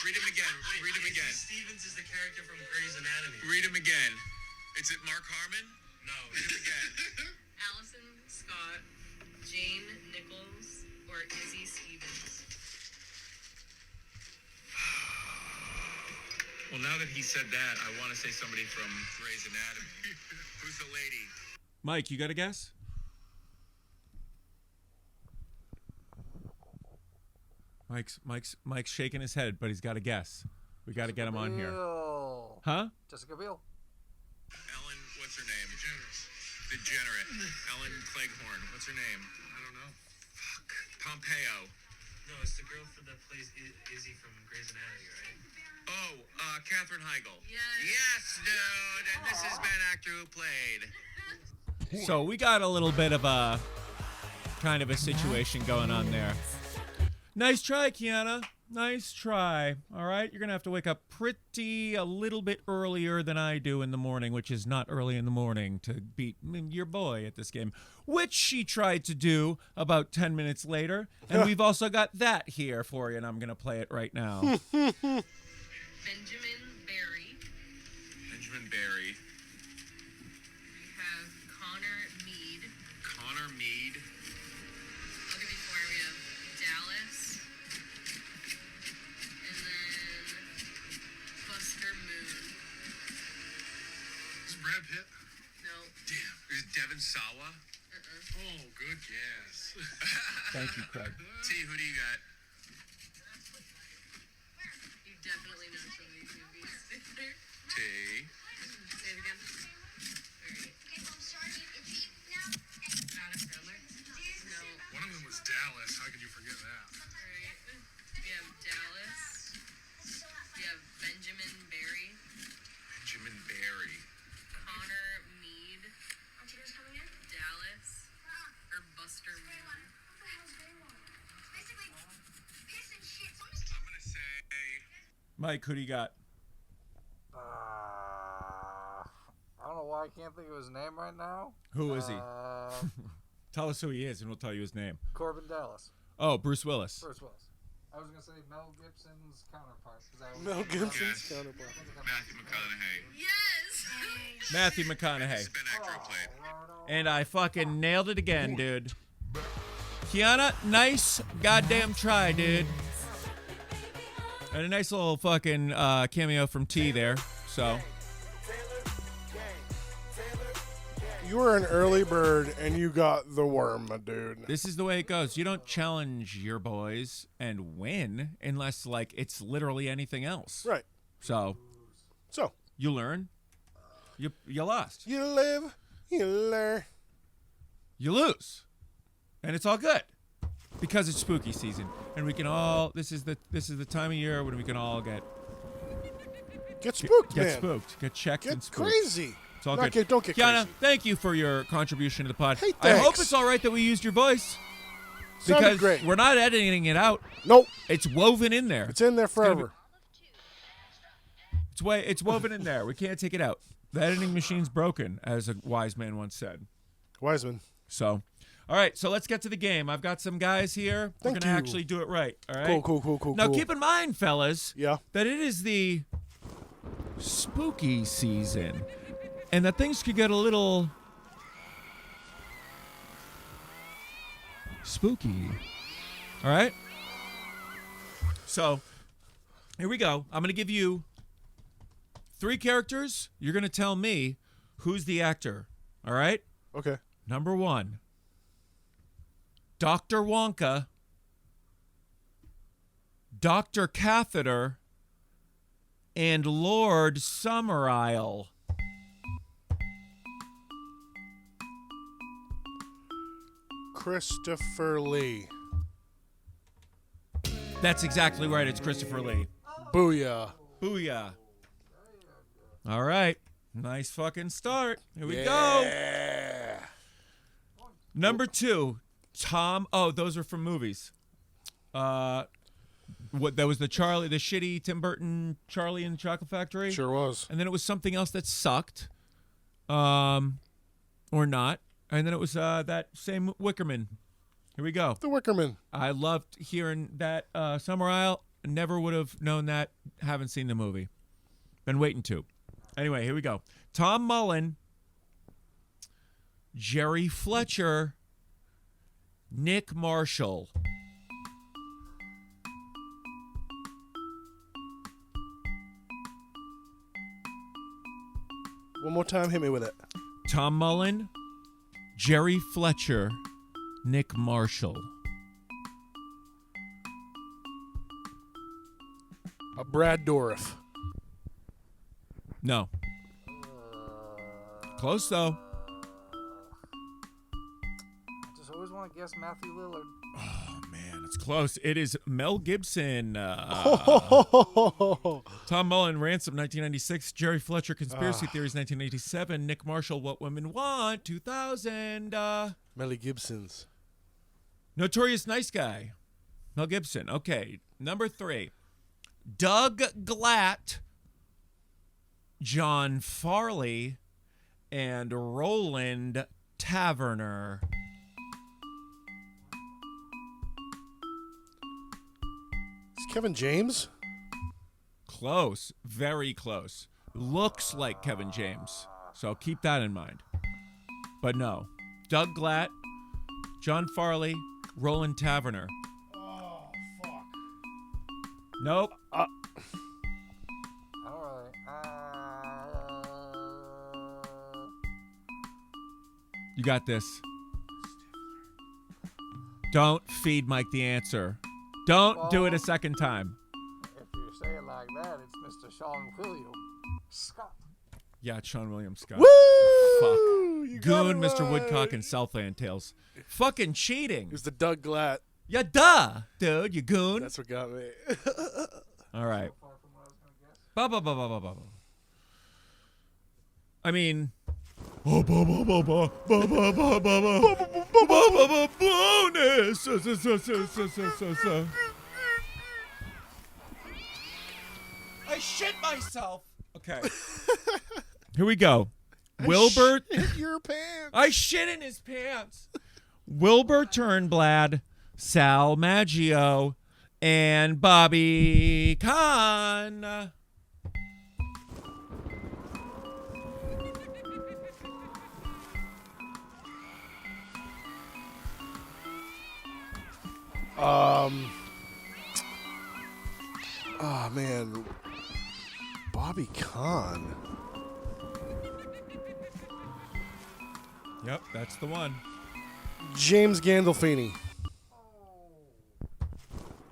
Read him again. Read him again. Stevens is the character from Grey's Anatomy. Read him again. Is it Mark Harmon? No. Read him again. Allison Scott, Jane Nichols, or Izzy Stevens. Well, now that he said that, I want to say somebody from Grey's Anatomy. Who's the lady? Mike, you got a guess? Mike's shaking his head, but he's got a guess. We got to get him on here. Huh? Jessica Biel. Ellen, what's her name? Degenerate. Ellen Cleghorn. What's her name? I don't know. Fuck. Pompeo. No, it's the girl that plays Izzy from Grey's Anatomy, right? Oh, Katherine Heigl. Yes, dude. And this has been actor who played. So we got a little bit of a kind of a situation going on there. Nice try, Kiana. Nice try. All right, you're gonna have to wake up a little bit earlier than I do in the morning, which is not early in the morning, to beat your boy at this game, which she tried to do about 10 minutes later. And we've also got that here for you, and I'm gonna play it right now. Benjamin Barry. Benjamin Barry. We have Connor Mead. Connor Mead. I'll give you four. We have Dallas. And then Buster Moon. Is Brad Pitt? No. Damn. Is it Devin Sawa? Oh, good guess. Thank you, Craig. T, who do you got? You definitely know some of these movies. T. Say it again. Alright. Adam Sandler? No. One of them was Dallas. How could you forget that? Alright. We have Dallas. We have Benjamin Barry. Benjamin Barry. Connor Mead. Dallas. Or Buster Moon. I'm going to say... Mike, who do you got? I don't know why I can't think of his name right now. Who is he? Tell us who he is, and we'll tell you his name. Corbin Dallas. Oh, Bruce Willis. Bruce Willis. I was going to say Mel Gibson's counterpart. Mel Gibson's Yes. counterpart. Matthew McConaughey. Yes! Matthew McConaughey. Best actor who played. And I fucking nailed it again, dude. Kiana, nice goddamn try, dude. And a nice little fucking cameo from T there. So, You were an early bird, and you got the worm, my dude. this is the way it goes. You don't challenge your boys and win unless, like, it's literally anything else. Right. So, you learn. You lost. You live, you learn. You lose. And it's all good. Because it's spooky season. And we can all this is the time of year when we can all get spooked, get man. spooked. Get checked Get and spooked. crazy. It's all Not good. don't get Kiana, crazy. thank you for your contribution to the pod. Hey, I hope thanks. it's all right that we used your voice. Sounded Because great. we're not editing it out. Nope. It's woven in there. It's in there forever. It's woven in there. We can't take it out. The editing machine's broken, as a wise man once said. Wiseman. So, all right. So let's get to the game. I've got some guys here. We're Thank gonna you. actually do it right. All right. Cool. Now keep in mind, fellas, Yeah. that it is the spooky season, and that things could get a little spooky. All right. So here we go. I'm gonna give you 3 characters. You're gonna tell me who's the actor. All right. Okay. Number 1, Dr. Wonka, Dr. Catheter, and Lord Summerisle. Christopher Lee. That's exactly right. It's Christopher Lee. Booyah. Booyah. All right. Nice fucking start. Here we go. Yeah. Number 2, Tom. Oh, those are from movies. What that was the shitty Tim Burton Charlie and the Chocolate Factory. Sure was. And then it was something else that sucked, or not. And then it was that same Wickerman. Here we go. The Wickerman. I loved hearing that Summer Isle. Never would have known that. Haven't seen the movie. Been waiting to. Anyway, here we go. Tom Mullen, Jerry Fletcher, Nick Marshall. One more time, hit me with it. Tom Mullen, Jerry Fletcher, Nick Marshall. Brad Dourif. No. Close though. I just always want to guess Matthew Lillard. Oh man, it's close. It is Mel Gibson. Tom Mullen, Ransom, 1996. Jerry Fletcher, Conspiracy Theories, 1987. Nick Marshall, What Women Want, 2000. Melly Gibson's. Notorious Nice Guy. Mel Gibson. Okay. Number 3. Doug Glatt, John Farley, and Roland Taverner. It's Kevin James? Close. Very close. Looks like Kevin James. So keep that in mind. But no. Doug Glatt, John Farley, Roland Taverner. Oh, fuck. Nope. All right. You got this. Don't feed Mike the answer. Don't do it a second time. If you say it like that, it's Mr. Sean William Scott. Yeah, it's Sean William Scott. Woo! Fuck. You got Goon, it Mr. right. Woodcock, and Southland Tales. Fucking cheating. It was the Doug Glatt. Yeah, duh, dude, you goon. That's what got me. All right. Ba ba ba ba ba ba. I mean, bonus. I shit myself. Okay. Here we go. Wilbur. Shit your pants. I shit in his pants. Wilbur Turnblad, Sal Maggio, and Bobby Kahn. Oh, man. Bobby Kahn. Yep, that's the one. James Gandolfini.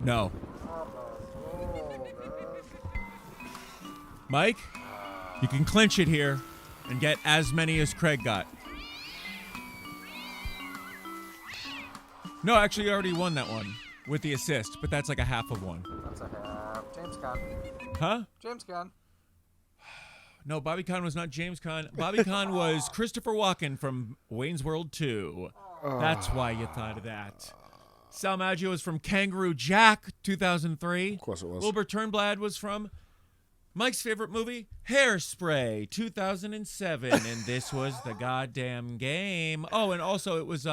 No. Mike, you can clinch it here and get as many as Craig got. No, actually, you already won that one with the assist, but that's like a half of one. That's a half. James Caan. Huh? James Caan. No, Bobby Kahn was not James Caan. Bobby Kahn was Christopher Walken from Wayne's World 2. That's why you thought of that. Sal Maggio was from Kangaroo Jack, 2003. Of course it was. Wilbur Turnblad was from Mike's favorite movie, Hairspray, 2007. And this was the goddamn game. Oh, and also it was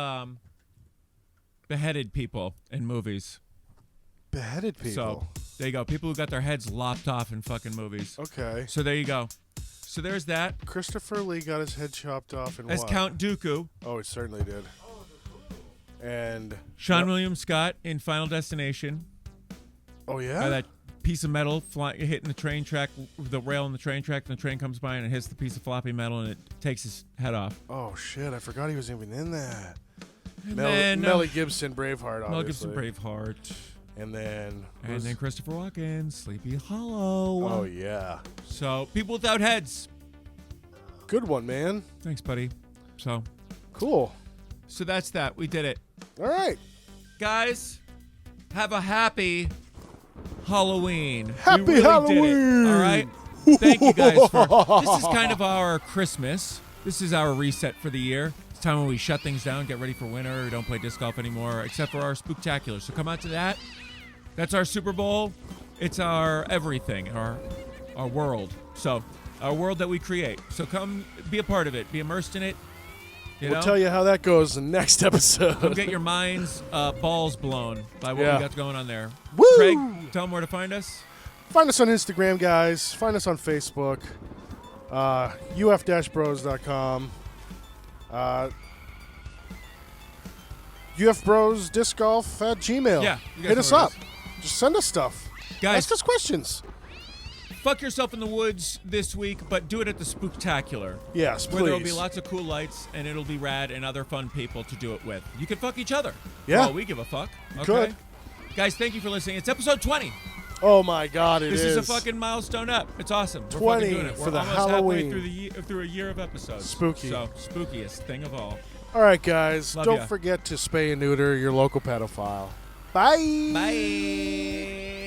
beheaded people in movies. Beheaded people? So, there you go. People who got their heads lopped off in fucking movies. Okay. So there you go. So there's that. Christopher Lee got his head chopped off in As what? Count Dooku. Oh, he certainly did. And Sean William Scott in Final Destination. Oh, yeah? By that piece of metal hitting the train track, the rail in the train track, and the train comes by and it hits the piece of floppy metal and it takes his head off. Oh, shit. I forgot he was even in that. And then, Mel Gibson, Braveheart, obviously. Mel Gibson, Braveheart. And then Christopher Walken, Sleepy Hollow. Oh, yeah. So, People Without Heads. Good one, man. Thanks, buddy. So. Cool. So that's that. We did it. All right. Guys, have a happy Halloween. Happy we really Halloween. Did it. All right. Thank you guys for. This is kind of our Christmas. This is our reset for the year. It's time when we shut things down, get ready for winter. We don't play disc golf anymore, except for our Spooktacular. So come out to that. That's our Super Bowl. It's our everything, our world. So our world that we create. So come be a part of it. Be immersed in it. We'll tell you how that goes in the next episode. Come get your mind's balls blown by what we got going on there. Woo! Craig, tell them where to find us. Find us on Instagram, guys. Find us on Facebook. UF-bros.com. UFBros Disc Golf at Gmail. Yeah, you guys hit know us where it up. Just send us stuff. Guys, ask us questions. Fuck yourself in the woods this week, but do it at the Spooktacular. Yes, Where there will be please. lots of cool lights, and it'll be rad, and other fun people to do it with. You can fuck each other. Yeah. Oh, we give a fuck. You Okay. could. Guys, thank you for listening. It's episode 20. Oh my God, This is a fucking milestone up. It's awesome. We're 20 fucking doing it. We're for the almost Halloween. halfway through a year of episodes. Spooky. So, spookiest thing of all. All right, guys. Love Don't ya. forget to spay and neuter your local pedophile. Bye. Bye.